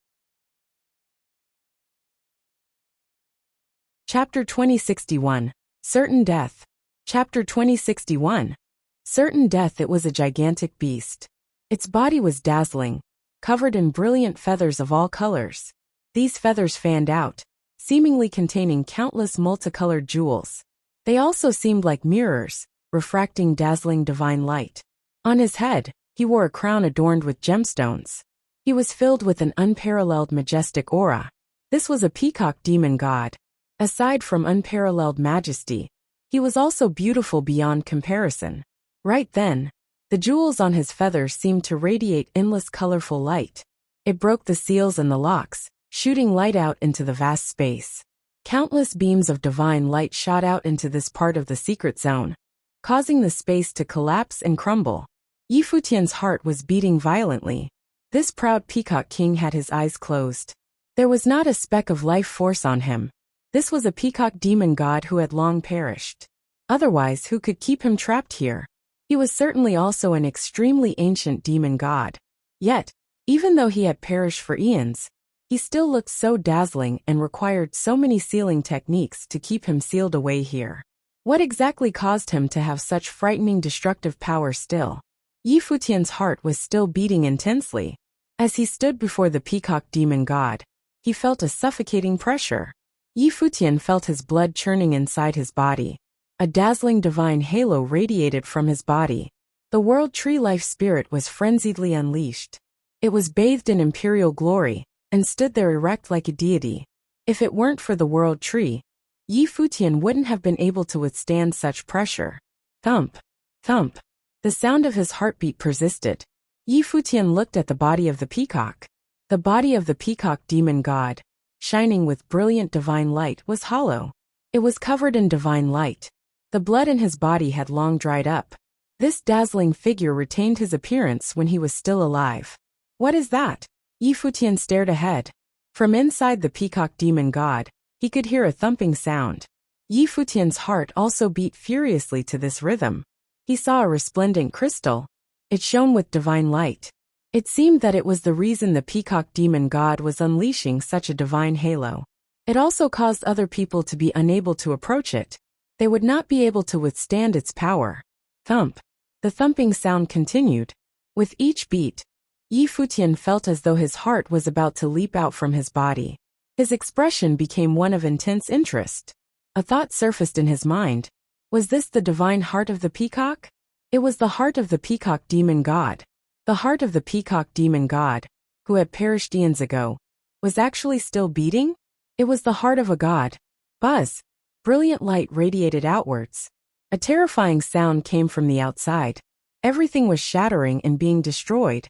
Chapter 2061. Certain Death. Chapter 2061. Certain Death. It was a gigantic beast. Its body was dazzling, covered in brilliant feathers of all colors. These feathers fanned out, seemingly containing countless multicolored jewels. They also seemed like mirrors, refracting dazzling divine light. On his head, he wore a crown adorned with gemstones. He was filled with an unparalleled majestic aura. This was a peacock demon god. Aside from unparalleled majesty, he was also beautiful beyond comparison. Right then, the jewels on his feathers seemed to radiate endless colorful light. It broke the seals and the locks, shooting light out into the vast space. Countless beams of divine light shot out into this part of the secret zone, causing the space to collapse and crumble. Futian's heart was beating violently. This proud peacock king had his eyes closed. There was not a speck of life force on him. This was a peacock demon god who had long perished. Otherwise, who could keep him trapped here? He was certainly also an extremely ancient demon god. Yet, even though he had perished for eons, he still looked so dazzling and required so many sealing techniques to keep him sealed away here. What exactly caused him to have such frightening destructive power still? Futian's heart was still beating intensely. As he stood before the peacock demon god, he felt a suffocating pressure. Futian felt his blood churning inside his body. A dazzling divine halo radiated from his body. The world tree life spirit was frenziedly unleashed. It was bathed in imperial glory, and stood there erect like a deity. If it weren't for the world tree, Futian wouldn't have been able to withstand such pressure. Thump, thump. The sound of his heartbeat persisted. Futian looked at the body of the peacock. The body of the peacock demon god, shining with brilliant divine light, was hollow. It was covered in divine light. The blood in his body had long dried up. This dazzling figure retained his appearance when he was still alive. What is that? Futian stared ahead. From inside the peacock demon god, he could hear a thumping sound. Futian's heart also beat furiously to this rhythm. He saw a resplendent crystal. It shone with divine light. It seemed that it was the reason the peacock demon god was unleashing such a divine halo. It also caused other people to be unable to approach it. They would not be able to withstand its power. Thump. The thumping sound continued. With each beat, Futian felt as though his heart was about to leap out from his body. His expression became one of intense interest. A thought surfaced in his mind. Was this the divine heart of the peacock? It was the heart of the peacock demon god. The heart of the peacock demon god, who had perished eons ago, was actually still beating? It was the heart of a god. Buzz. Brilliant light radiated outwards. A terrifying sound came from the outside. Everything was shattering and being destroyed.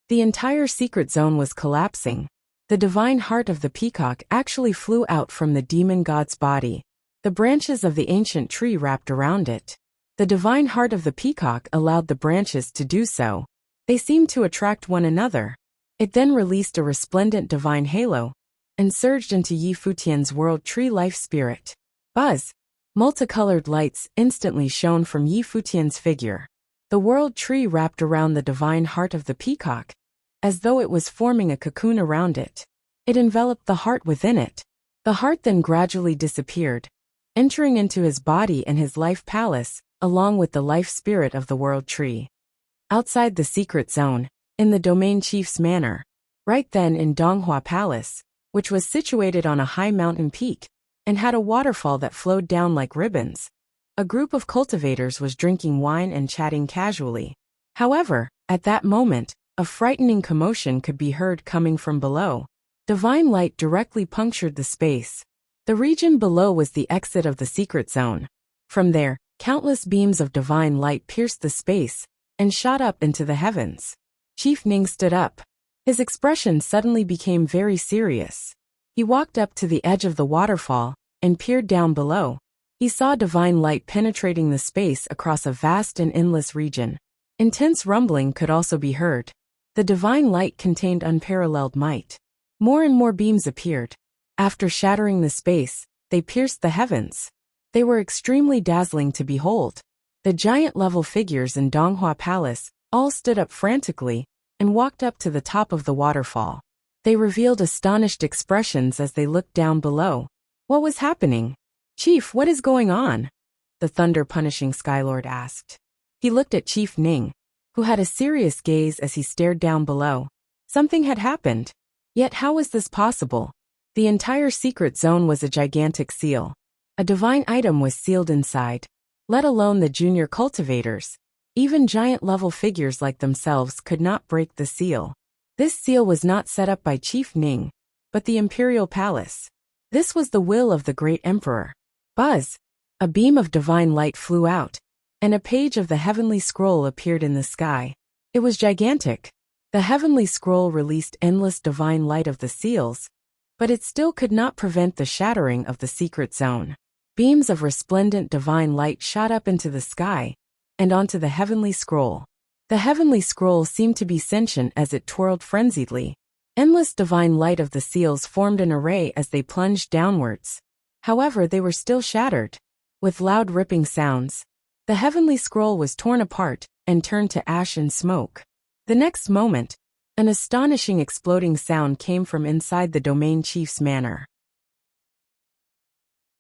The entire secret zone was collapsing. The divine heart of the peacock actually flew out from the demon god's body. The branches of the ancient tree wrapped around it. The divine heart of the peacock allowed the branches to do so. They seemed to attract one another. It then released a resplendent divine halo and surged into Futian's world tree life spirit. Buzz. Multicolored lights instantly shone from Futian's figure. The world tree wrapped around the divine heart of the peacock, as though it was forming a cocoon around it. It enveloped the heart within it. The heart then gradually disappeared, entering into his body and his life palace, along with the life spirit of the world tree. Outside the secret zone, in the domain chief's manor, right then in Donghua Palace, which was situated on a high mountain peak, and had a waterfall that flowed down like ribbons, a group of cultivators was drinking wine and chatting casually. However, at that moment, a frightening commotion could be heard coming from below. Divine light directly punctured the space. The region below was the exit of the secret zone. From there, countless beams of divine light pierced the space and shot up into the heavens. Chief Ning stood up. His expression suddenly became very serious. He walked up to the edge of the waterfall and peered down below. He saw divine light penetrating the space across a vast and endless region. Intense rumbling could also be heard. The divine light contained unparalleled might. More and more beams appeared. After shattering the space, they pierced the heavens. They were extremely dazzling to behold. The giant-level figures in Donghua Palace all stood up frantically and walked up to the top of the waterfall. They revealed astonished expressions as they looked down below. What was happening? Chief, what is going on? The thunder-punishing Skylord asked. He looked at Chief Ning, who had a serious gaze as he stared down below. Something had happened. Yet how was this possible? The entire secret zone was a gigantic seal. A divine item was sealed inside. Let alone the junior cultivators. Even giant-level figures like themselves could not break the seal. This seal was not set up by Chief Ning, but the Imperial Palace. This was the will of the great Emperor. Buzz! A beam of divine light flew out, and a page of the heavenly scroll appeared in the sky. It was gigantic. The heavenly scroll released endless divine light of the seals, but it still could not prevent the shattering of the secret zone. Beams of resplendent divine light shot up into the sky, and onto the heavenly scroll. The heavenly scroll seemed to be sentient as it twirled frenziedly. Endless divine light of the seals formed an array as they plunged downwards. However, they were still shattered. With loud ripping sounds, the heavenly scroll was torn apart and turned to ash and smoke. The next moment, an astonishing exploding sound came from inside the domain chief's manor.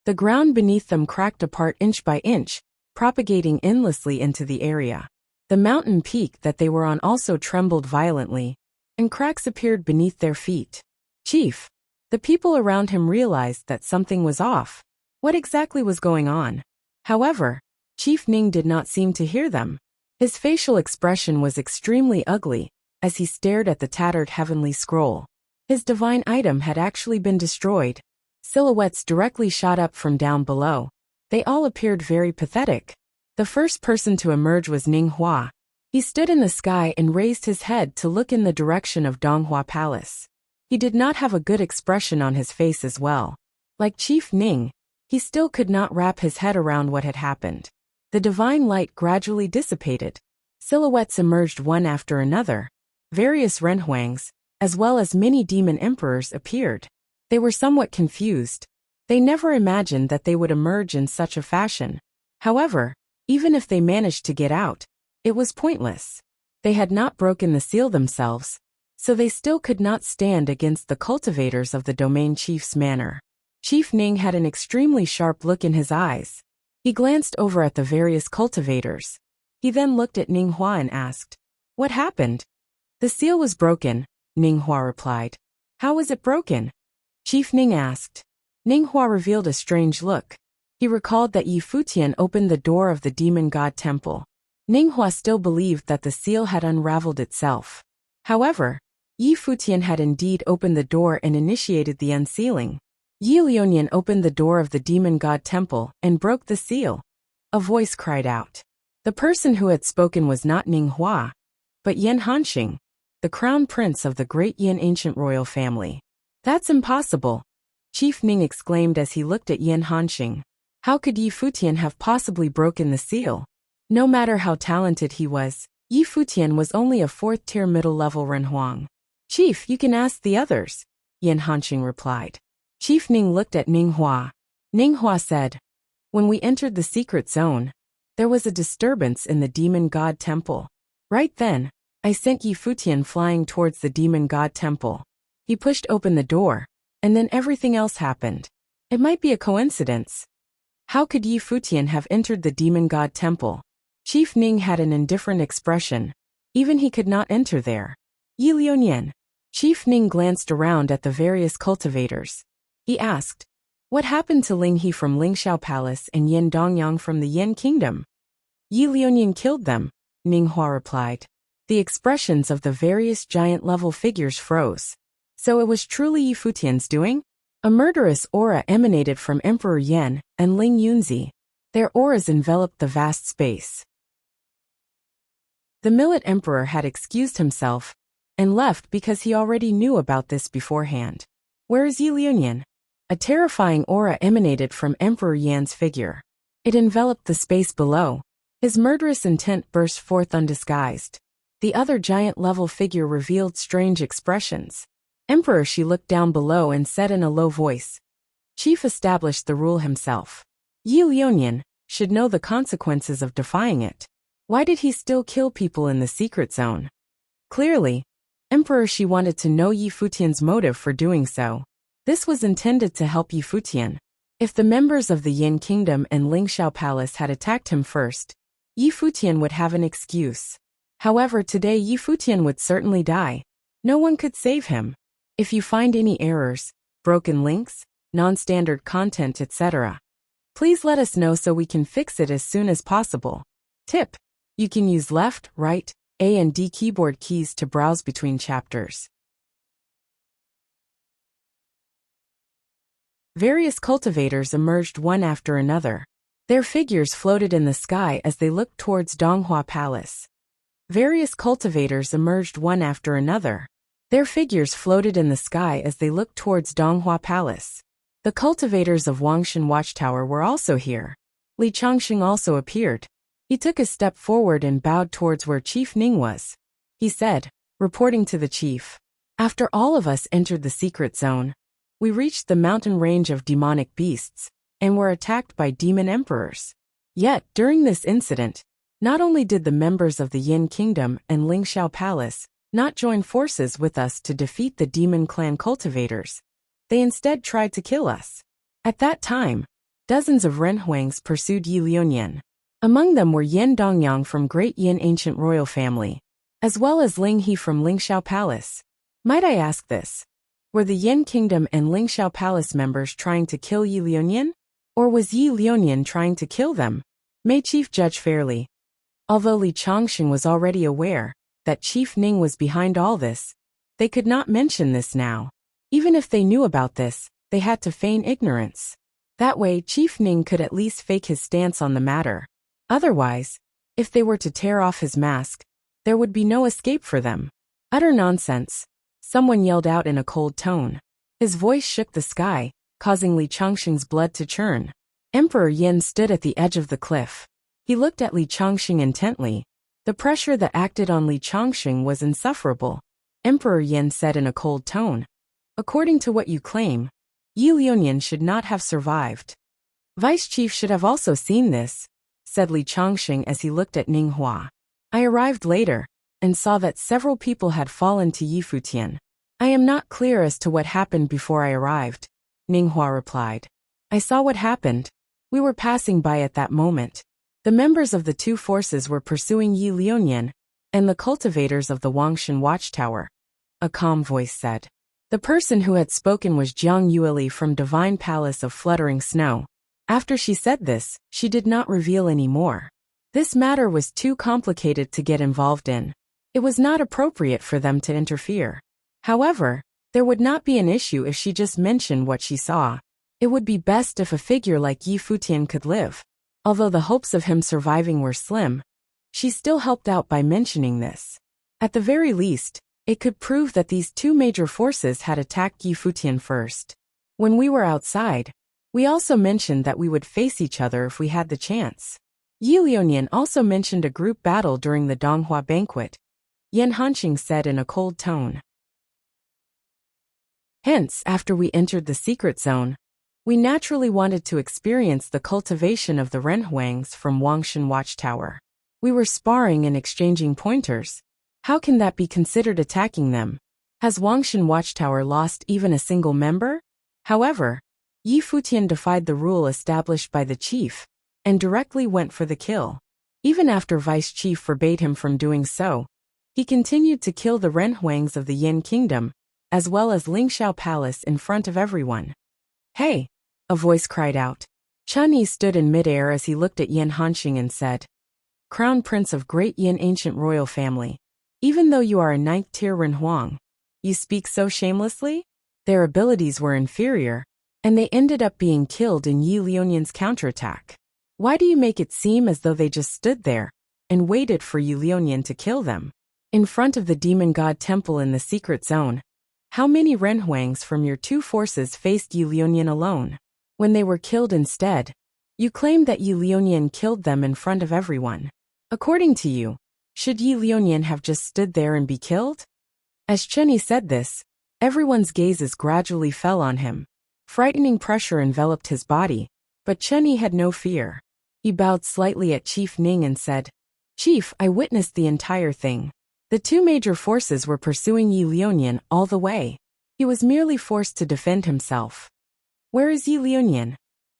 The ground beneath them cracked apart inch by inch, propagating endlessly into the area. The mountain peak that they were on also trembled violently, and cracks appeared beneath their feet. Chief! The people around him realized that something was off. What exactly was going on? However, Chief Ning did not seem to hear them. His facial expression was extremely ugly as he stared at the tattered heavenly scroll. His divine item had actually been destroyed. Silhouettes directly shot up from down below. They all appeared very pathetic. The first person to emerge was Ning Hua. He stood in the sky and raised his head to look in the direction of Donghua Palace. He did not have a good expression on his face as well. Like Chief Ning, he still could not wrap his head around what had happened. The divine light gradually dissipated. Silhouettes emerged one after another. Various Renhuangs, as well as many demon emperors, appeared. They were somewhat confused. They never imagined that they would emerge in such a fashion. However, even if they managed to get out, it was pointless. They had not broken the seal themselves, so they still could not stand against the cultivators of the domain chief's manor. Chief Ning had an extremely sharp look in his eyes. He glanced over at the various cultivators. He then looked at Ning Hua and asked, "What happened?" "The seal was broken," Ning Hua replied. "How was it broken?" Chief Ning asked. Ning Hua revealed a strange look. He recalled that Futian opened the door of the demon god temple. Ning Hua still believed that the seal had unraveled itself. However, Futian had indeed opened the door and initiated the unsealing. Lionian opened the door of the demon god temple and broke the seal. A voice cried out. The person who had spoken was not Ning Hua, but Yan Hanxing, the crown prince of the great Yan ancient royal family. "That's impossible," Chief Ning exclaimed as he looked at Yan Hanxing. How could Futian have possibly broken the seal? No matter how talented he was, Futian was only a 4th-tier middle-level Renhuang. "Chief, you can ask the others," Yan Hanxing replied. Chief Ning looked at Ning Hua. Ning Hua said, "When we entered the secret zone, there was a disturbance in the demon god temple. Right then, I sent Futian flying towards the demon god temple. He pushed open the door, and then everything else happened. It might be a coincidence. How could Futian have entered the demon god temple?" Chief Ning had an indifferent expression. Even he could not enter there. Lionian. Chief Ning glanced around at the various cultivators. He asked, "What happened to Ling He from Lingxiao Palace and Yin Dongyang from the Yin Kingdom?" "Lionian killed them," Ning Hua replied. The expressions of the various giant-level figures froze. So it was truly Futian's doing? A murderous aura emanated from Emperor Yan and Ling Yunzi. Their auras enveloped the vast space. The Millet Emperor had excused himself and left because he already knew about this beforehand. Where is Lionian? A terrifying aura emanated from Emperor Yan's figure. It enveloped the space below. His murderous intent burst forth undisguised. The other giant-level figure revealed strange expressions. Emperor Shi looked down below and said in a low voice. Chief established the rule himself. Lionian should know the consequences of defying it. Why did he still kill people in the secret zone? Clearly, Emperor Shi wanted to know Yi Futian's motive for doing so. This was intended to help Yi Futian. If the members of the Yin Kingdom and Lingxiao Palace had attacked him first, Yi Futian would have an excuse. However, today Yi Futian would certainly die. No one could save him. If you find any errors, broken links, non-standard content, etc., please let us know so we can fix it as soon as possible. Tip: you can use left, right, A and D keyboard keys to browse between chapters. Various cultivators emerged one after another. Their figures floated in the sky as they looked towards Donghua Palace. Various cultivators emerged one after another. Their figures floated in the sky as they looked towards Donghua Palace. The cultivators of Wangshan Watchtower were also here. Li Changxing also appeared. He took a step forward and bowed towards where Chief Ning was. He said, reporting to the chief, "After all of us entered the secret zone, we reached the mountain range of demonic beasts and were attacked by demon emperors. Yet, during this incident, not only did the members of the Yin Kingdom and Lingxiao Palace not join forces with us to defeat the demon clan cultivators, they instead tried to kill us. At that time, dozens of Renhuangs pursued Yi Liunyuan. Among them were Yin Dongyang from Great Yin Ancient Royal Family, as well as Ling He from Lingxiao Palace. Might I ask this? Were the Yin Kingdom and Lingxiao Palace members trying to kill Yi Liunyuan? Or was Yi Liunyuan trying to kill them? May Chief judge fairly." Although Li Changxing was already aware that Chief Ning was behind all this, they could not mention this now. Even if they knew about this, they had to feign ignorance. That way Chief Ning could at least fake his stance on the matter. Otherwise, if they were to tear off his mask, there would be no escape for them. "Utter nonsense," someone yelled out in a cold tone. His voice shook the sky, causing Li Changxing's blood to churn. Emperor Yin stood at the edge of the cliff. He looked at Li Changxing intently. The pressure that acted on Li Changxing was insufferable. Emperor Yin said in a cold tone, "According to what you claim, Yi Liunyuan should not have survived. Vice Chief should have also seen this," said Li Changxing as he looked at Ning Hua. "I arrived later and saw that several people had fallen to Yi Futian. I am not clear as to what happened before I arrived," Ning Hua replied. "I saw what happened. We were passing by at that moment. The members of the two forces were pursuing Yi Liunyuan and the cultivators of the Wangshan Watchtower," a calm voice said. The person who had spoken was Jiang Yueli from Divine Palace of Fluttering Snow. After she said this, she did not reveal any more. This matter was too complicated to get involved in. It was not appropriate for them to interfere. However, there would not be an issue if she just mentioned what she saw. It would be best if a figure like Yi Futian could live. Although the hopes of him surviving were slim, she still helped out by mentioning this. At the very least, it could prove that these two major forces had attacked Yi Futian first. When we were outside, we also mentioned that we would face each other if we had the chance. Yi Liunyuan also mentioned a group battle during the Donghua banquet, Yan Hanqing said in a cold tone. Hence, after we entered the secret zone, we naturally wanted to experience the cultivation of the Renhuangs from Wangshan Watchtower. We were sparring and exchanging pointers. How can that be considered attacking them? Has Wangshan Watchtower lost even a single member? However, Yi Futian defied the rule established by the chief and directly went for the kill. Even after Vice Chief forbade him from doing so, he continued to kill the Renhuangs of the Yin Kingdom, as well as Lingxiao Palace in front of everyone. "Hey!" a voice cried out. Chen Yi stood in midair as he looked at Yan Hanqing and said, "Crown Prince of Great Yin Ancient Royal Family, even though you are a 9th-tier Renhuang, you speak so shamelessly?" Their abilities were inferior, and they ended up being killed in Yi Liunyuan's counterattack. Why do you make it seem as though they just stood there and waited for Yi Liunyuan to kill them? In front of the demon god temple in the secret zone, how many Renhuangs from your two forces faced Yi Liunyuan alone? When they were killed instead, you claimed that Yi Liunyuan killed them in front of everyone. According to you, should Yi Liunyuan have just stood there and be killed? As Chen Yi said this, everyone's gazes gradually fell on him. Frightening pressure enveloped his body, but Chen Yi had no fear. He bowed slightly at Chief Ning and said, "Chief, I witnessed the entire thing. The two major forces were pursuing Yi Lionian all the way. He was merely forced to defend himself. "Where is Yi Lionian?"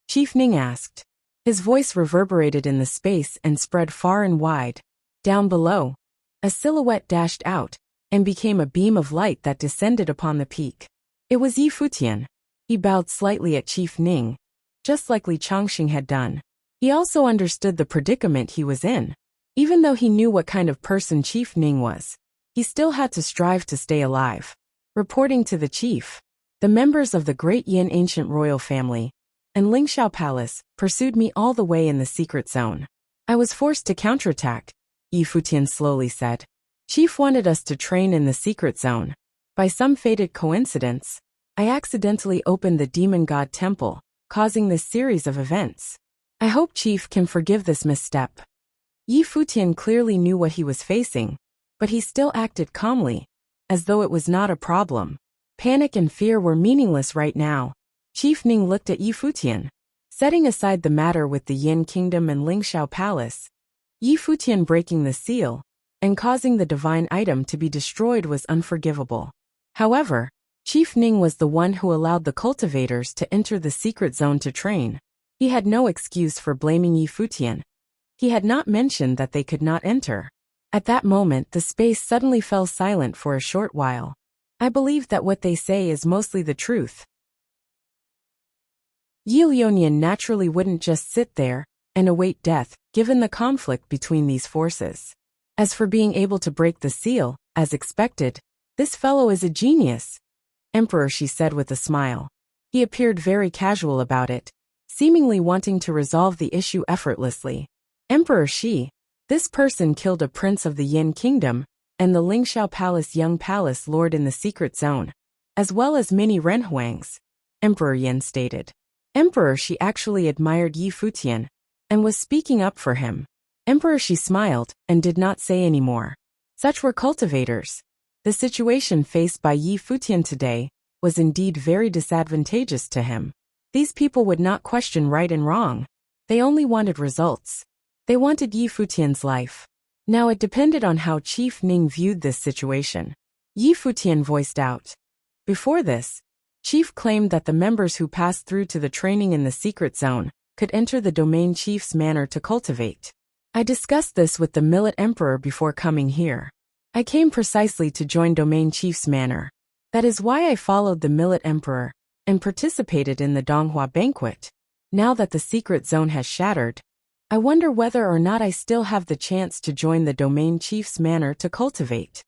Chief Ning asked. His voice reverberated in the space and spread far and wide. Down below, a silhouette dashed out and became a beam of light that descended upon the peak. It was Yi Futian. He bowed slightly at Chief Ning, just like Li Changxing had done. He also understood the predicament he was in. Even though he knew what kind of person Chief Ning was, he still had to strive to stay alive. Reporting to the chief, the members of the Great Yin ancient royal family and Lingxiao Palace pursued me all the way in the secret zone. I was forced to counterattack, Yi Futian slowly said. Chief wanted us to train in the secret zone. By some fated coincidence, I accidentally opened the demon god temple, causing this series of events. I hope Chief can forgive this misstep. Yi Futian clearly knew what he was facing, but he still acted calmly, as though it was not a problem. Panic and fear were meaningless right now. Chief Ning looked at Yi Futian. Setting aside the matter with the Yin Kingdom and Lingxiao Palace, Yi Futian breaking the seal and causing the divine item to be destroyed was unforgivable. However, Chief Ning was the one who allowed the cultivators to enter the secret zone to train. He had no excuse for blaming Yi Futian. He had not mentioned that they could not enter. At that moment, the space suddenly fell silent for a short while. I believe that what they say is mostly the truth. Yi Lionian naturally wouldn't just sit there and await death, given the conflict between these forces. As for being able to break the seal, as expected, this fellow is a genius. Emperor, she said with a smile. He appeared very casual about it, seemingly wanting to resolve the issue effortlessly. Emperor Shi, this person killed a prince of the Yin Kingdom and the Lingxiao Palace young palace lord in the secret zone, as well as many Renhuangs, Emperor Yin stated. Emperor Shi actually admired Yi Futian and was speaking up for him. Emperor Shi smiled and did not say any more. Such were cultivators. The situation faced by Yi Futian today was indeed very disadvantageous to him. These people would not question right and wrong. They only wanted results. They wanted Yi Futian's life. Now it depended on how Chief Ning viewed this situation. Yi Futian voiced out. Before this, Chief claimed that the members who passed through to the training in the secret zone could enter the domain chief's manor to cultivate. I discussed this with the Millet Emperor before coming here. I came precisely to join domain chief's manor. That is why I followed the Millet Emperor and participated in the Donghua banquet. Now that the secret zone has shattered, I wonder whether or not I still have the chance to join the domain chief's manor to cultivate.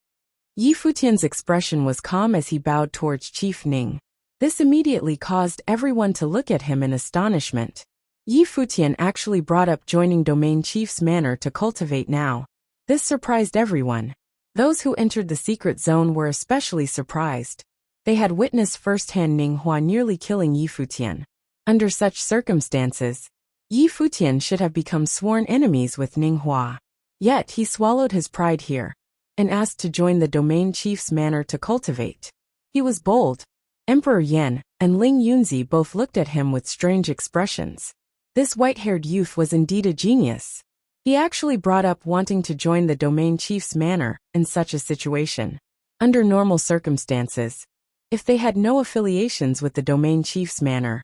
Yi Futian's expression was calm as he bowed towards Chief Ning. This immediately caused everyone to look at him in astonishment. Yi Futian actually brought up joining domain chief's manor to cultivate now. This surprised everyone. Those who entered the secret zone were especially surprised. They had witnessed firsthand Ning Hua nearly killing Yi Futian. Under such circumstances, Yi Futian should have become sworn enemies with Ning Hua. Yet he swallowed his pride here and asked to join the domain chief's manor to cultivate. He was bold. Emperor Yan and Ling Yunzi both looked at him with strange expressions. This white-haired youth was indeed a genius. He actually brought up wanting to join the domain chief's manor in such a situation. Under normal circumstances, if they had no affiliations with the domain chief's manor,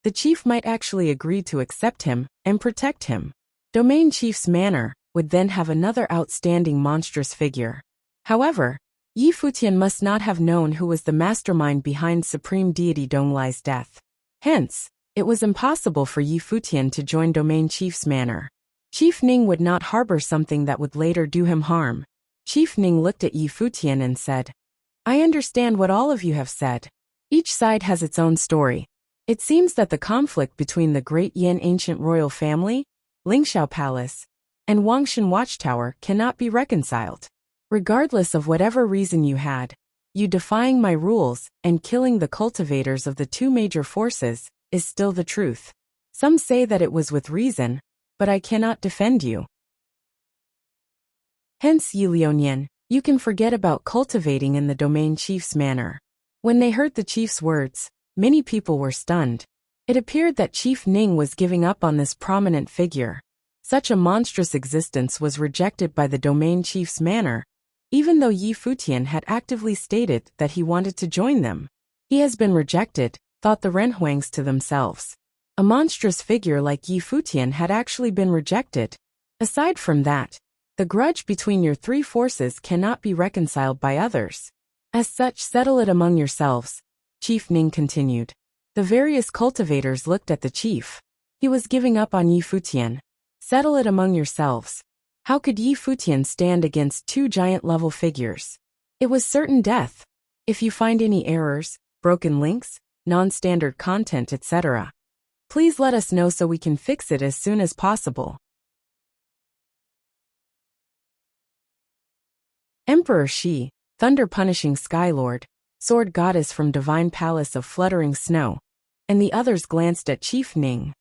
the chief might actually agree to accept him and protect him. Domain chief's manor would then have another outstanding monstrous figure. However, Yi Futian must not have known who was the mastermind behind Supreme Deity Donglai's death. Hence, it was impossible for Yi Futian to join domain chief's manor. Chief Ning would not harbor something that would later do him harm. Chief Ning looked at Yi Futian and said, I understand what all of you have said. Each side has its own story. It seems that the conflict between the Great Yin ancient royal family, Lingxiao Palace, and Wangshan Watchtower cannot be reconciled. Regardless of whatever reason you had, you defying my rules and killing the cultivators of the two major forces is still the truth. Some say that it was with reason, but I cannot defend you. Hence, Yi Lionian, you can forget about cultivating in the domain chief's manor. When they heard the chief's words, many people were stunned. It appeared that Chief Ning was giving up on this prominent figure. Such a monstrous existence was rejected by the domain chief's manor, even though Yi Futian had actively stated that he wanted to join them. He has been rejected, thought the Renhuangs to themselves. A monstrous figure like Yi Futian had actually been rejected. Aside from that, the grudge between your three forces cannot be reconciled by others. As such, settle it among yourselves, Chief Ning continued. The various cultivators looked at the chief. He was giving up on Yi Futian. Settle it among yourselves. How could Yi Futian stand against two giant-level figures? It was certain death. If you find any errors, broken links, non-standard content, etc., please let us know so we can fix it as soon as possible. Emperor Shi, thunder-punishing Skylord, sword goddess from divine palace of fluttering snow, and the others glanced at Chief Ning.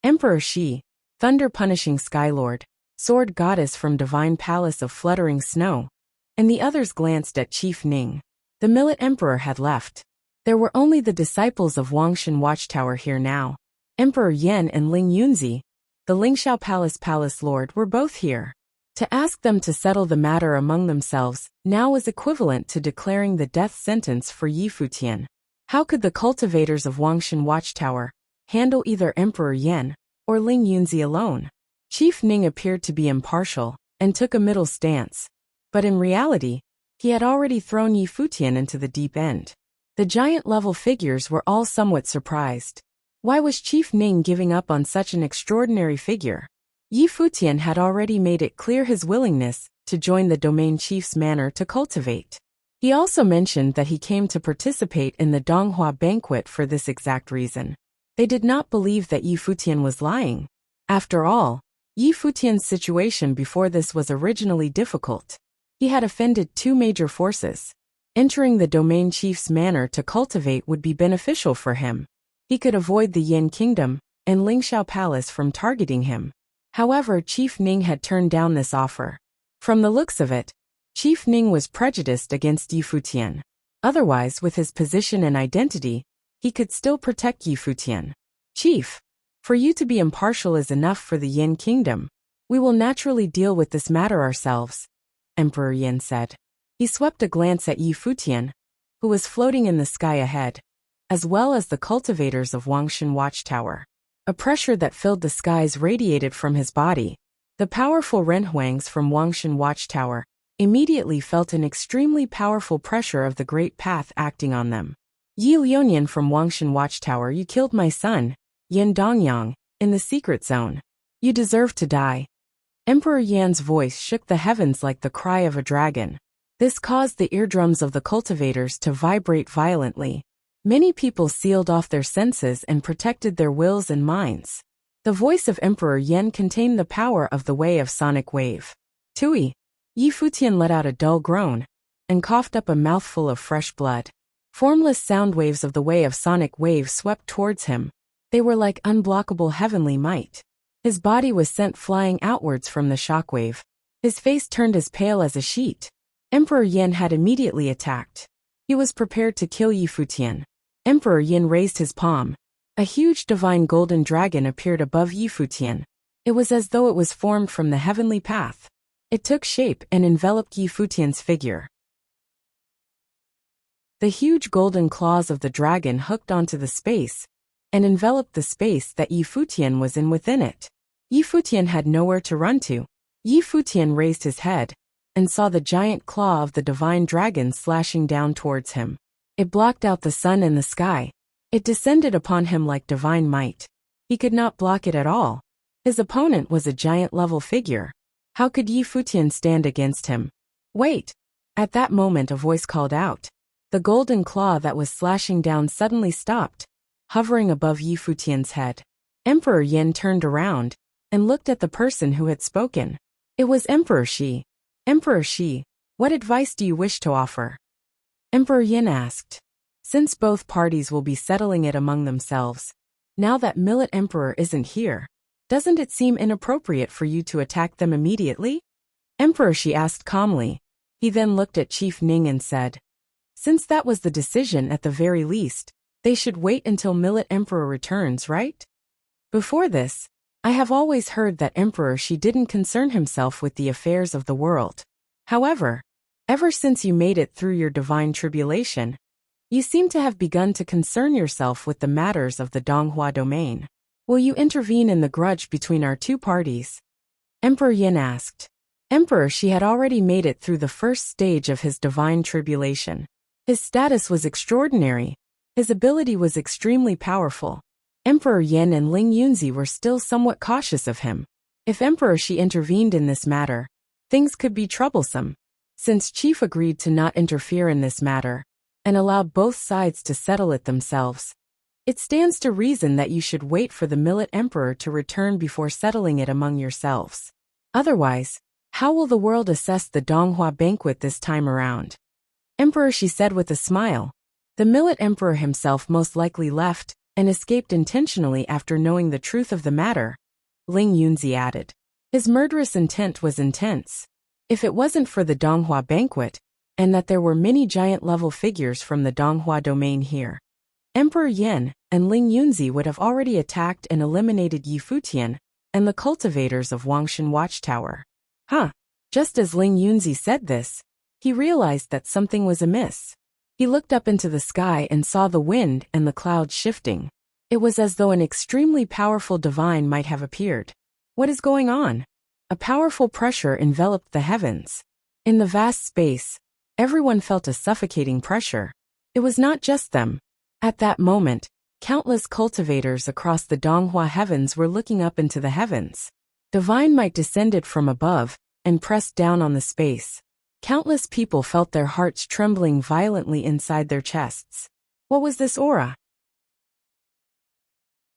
Emperor Shi, thunder-punishing Skylord, sword goddess from divine palace of fluttering snow, and the others glanced at Chief Ning. The Millet Emperor had left. There were only the disciples of Wangshan Watchtower here now. Emperor Yan and Ling Yunzi, the Lingxiao Palace Lord, were both here. To ask them to settle the matter among themselves now was equivalent to declaring the death sentence for Yi Futian. How could the cultivators of Wangshan Watchtower handle either Emperor Yan or Ling Yunzi alone? Chief Ning appeared to be impartial and took a middle stance, but in reality, he had already thrown Yi Futian into the deep end. The giant-level figures were all somewhat surprised. Why was Chief Ning giving up on such an extraordinary figure? Yi Futian had already made it clear his willingness to join the domain chief's manor to cultivate. He also mentioned that he came to participate in the Donghua banquet for this exact reason. They did not believe that Yi Futian was lying. After all, Yi Futian's situation before this was originally difficult. He had offended two major forces. Entering the domain chief's manor to cultivate would be beneficial for him. He could avoid the Yan Kingdom and Lingxiao Palace from targeting him. However, Chief Ning had turned down this offer. From the looks of it, Chief Ning was prejudiced against Yi Futian. Otherwise, with his position and identity, he could still protect Yi Futian. Chief, for you to be impartial is enough for the Yan Kingdom. We will naturally deal with this matter ourselves, Emperor Yan said. He swept a glance at Yi Futian, who was floating in the sky ahead, as well as the cultivators of Wangshan Watchtower. A pressure that filled the skies radiated from his body. The powerful Renhuangs from Wangshan Watchtower immediately felt an extremely powerful pressure of the Great Path acting on them. Yi Lionian from Wangshan Watchtower, you killed my son, Yan Dongyang, in the secret zone. You deserve to die. Emperor Yan's voice shook the heavens like the cry of a dragon. This caused the eardrums of the cultivators to vibrate violently. Many people sealed off their senses and protected their wills and minds. The voice of Emperor Yan contained the power of the way of sonic wave. Tui! Yi Futian let out a dull groan and coughed up a mouthful of fresh blood. Formless sound waves of the way of sonic wave swept towards him. They were like unblockable heavenly might. His body was sent flying outwards from the shockwave. His face turned as pale as a sheet. Emperor Yan had immediately attacked. He was prepared to kill Yi Futian. Emperor Yin raised his palm. A huge divine golden dragon appeared above Yi Futian. It was as though it was formed from the heavenly path. It took shape and enveloped Yi Futian's figure. The huge golden claws of the dragon hooked onto the space and enveloped the space that Yi Futian was in within it. Yi Futian had nowhere to run to. Yi Futian raised his head and saw the giant claw of the divine dragon slashing down towards him. It blocked out the sun and the sky. It descended upon him like divine might. He could not block it at all. His opponent was a giant-level figure. How could Yi Futian stand against him? Wait! At that moment a voice called out. The golden claw that was slashing down suddenly stopped, hovering above Yi Futian's head. Emperor Yin turned around and looked at the person who had spoken. It was Emperor Shi. Emperor Shi, what advice do you wish to offer? Emperor Yin asked. Since both parties will be settling it among themselves, now that Millet Emperor isn't here, doesn't it seem inappropriate for you to attack them immediately? Emperor Shi asked calmly. He then looked at Chief Ning and said, since that was the decision at the very least, they should wait until Millet Emperor returns, right? Before this, I have always heard that Emperor Shi didn't concern himself with the affairs of the world. However, Ever since you made it through your divine tribulation, you seem to have begun to concern yourself with the matters of the Donghua domain. Will you intervene in the grudge between our two parties? Emperor Yin asked. Emperor Shi had already made it through the first stage of his divine tribulation. His status was extraordinary. His ability was extremely powerful. Emperor Yin and Ling Yunzi were still somewhat cautious of him. If Emperor Shi intervened in this matter, things could be troublesome. Since Chief agreed to not interfere in this matter, and allowed both sides to settle it themselves, it stands to reason that you should wait for the Millet Emperor to return before settling it among yourselves. Otherwise, how will the world assess the Donghua banquet this time around? Emperor Shi said with a smile. The Millet Emperor himself most likely left and escaped intentionally after knowing the truth of the matter, Ling Yunzi added. His murderous intent was intense. If it wasn't for the Donghua banquet, and that there were many giant-level figures from the Donghua domain here, Emperor Yin and Ling Yunzi would have already attacked and eliminated Yi Futian and the cultivators of Wangshan Watchtower. Just as Ling Yunzi said this, he realized that something was amiss. He looked up into the sky and saw the wind and the clouds shifting. It was as though an extremely powerful divine might have appeared. What is going on? A powerful pressure enveloped the heavens. In the vast space, everyone felt a suffocating pressure. It was not just them. At that moment, countless cultivators across the Donghua heavens were looking up into the heavens. Divine might descended from above and pressed down on the space. Countless people felt their hearts trembling violently inside their chests. What was this aura?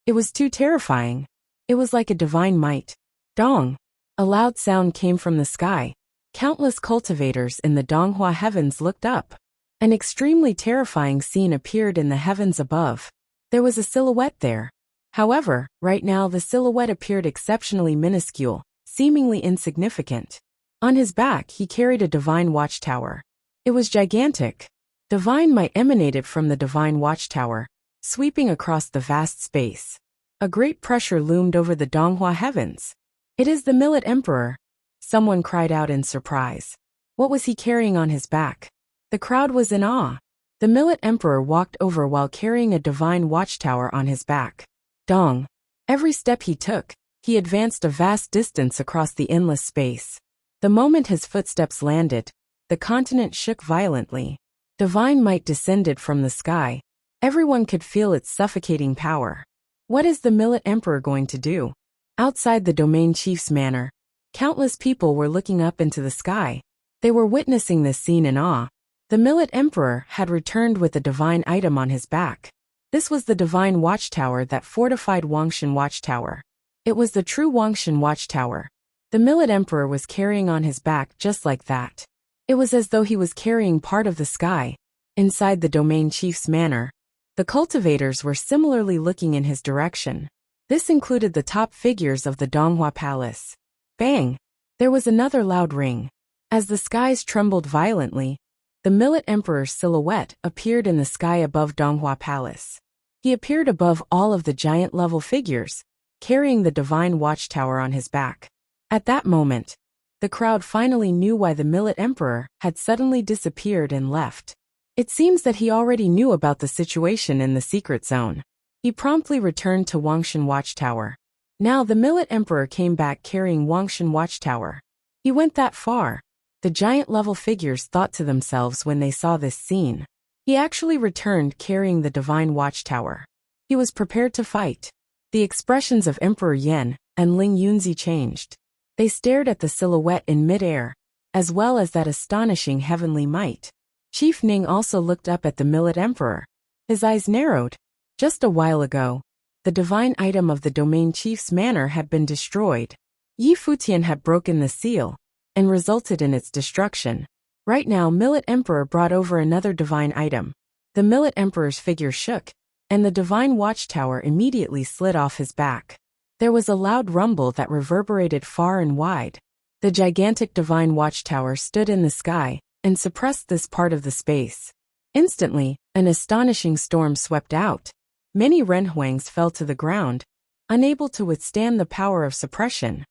It was too terrifying. It was like a divine might. Dong! A loud sound came from the sky. Countless cultivators in the Donghua heavens looked up. An extremely terrifying scene appeared in the heavens above. There was a silhouette there. However, right now the silhouette appeared exceptionally minuscule, seemingly insignificant. On his back he carried a divine watchtower. It was gigantic. Divine might emanated from the divine watchtower, sweeping across the vast space. A great pressure loomed over the Donghua heavens. It is the Millet Emperor, someone cried out in surprise. What was he carrying on his back? The crowd was in awe. The Millet Emperor walked over while carrying a divine watchtower on his back. Dong! Every step he took, he advanced a vast distance across the endless space. The moment his footsteps landed, the continent shook violently. Divine might descended from the sky. Everyone could feel its suffocating power. What is the Millet Emperor going to do? Outside the domain chief's manor, countless people were looking up into the sky. They were witnessing this scene in awe. The Millet Emperor had returned with a divine item on his back. This was the divine watchtower that fortified Wangshan Watchtower. It was the true Wangshan Watchtower. The Millet Emperor was carrying on his back just like that. It was as though he was carrying part of the sky. Inside the domain chief's manor, the cultivators were similarly looking in his direction. This included the top figures of the Donghua Palace. Bang! There was another loud ring. As the skies trembled violently, the Millet Emperor's silhouette appeared in the sky above Donghua Palace. He appeared above all of the giant-level figures, carrying the divine watchtower on his back. At that moment, the crowd finally knew why the Millet Emperor had suddenly disappeared and left. It seems that he already knew about the situation in the secret zone. He promptly returned to Wangshan Watchtower. Now the Millet Emperor came back carrying Wangshan Watchtower. He went that far. The giant-level figures thought to themselves when they saw this scene. He actually returned carrying the divine watchtower. He was prepared to fight. The expressions of Emperor Yin and Ling Yunzi changed. They stared at the silhouette in midair, as well as that astonishing heavenly might. Chief Ning also looked up at the Millet Emperor. His eyes narrowed. Just a while ago, the divine item of the domain chief's manor had been destroyed. Yi Futian had broken the seal, and resulted in its destruction. Right now Millet Emperor brought over another divine item. The Millet Emperor's figure shook, and the divine watchtower immediately slid off his back. There was a loud rumble that reverberated far and wide. The gigantic divine watchtower stood in the sky and suppressed this part of the space. Instantly, an astonishing storm swept out. Many renhuangs fell to the ground, unable to withstand the power of suppression.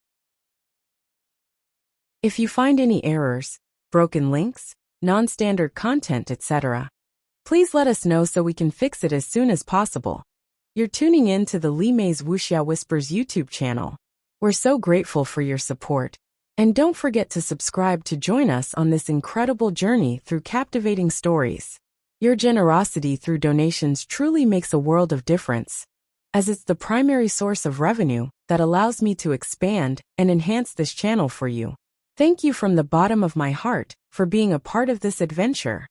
If you find any errors, broken links, non-standard content, etc. Please let us know so we can fix it as soon as possible. You're tuning in to the Li Mei's Wuxia Whispers YouTube channel. We're so grateful for your support. And don't forget to subscribe to join us on this incredible journey through captivating stories. Your generosity through donations truly makes a world of difference, as it's the primary source of revenue that allows me to expand and enhance this channel for you. Thank you from the bottom of my heart for being a part of this adventure.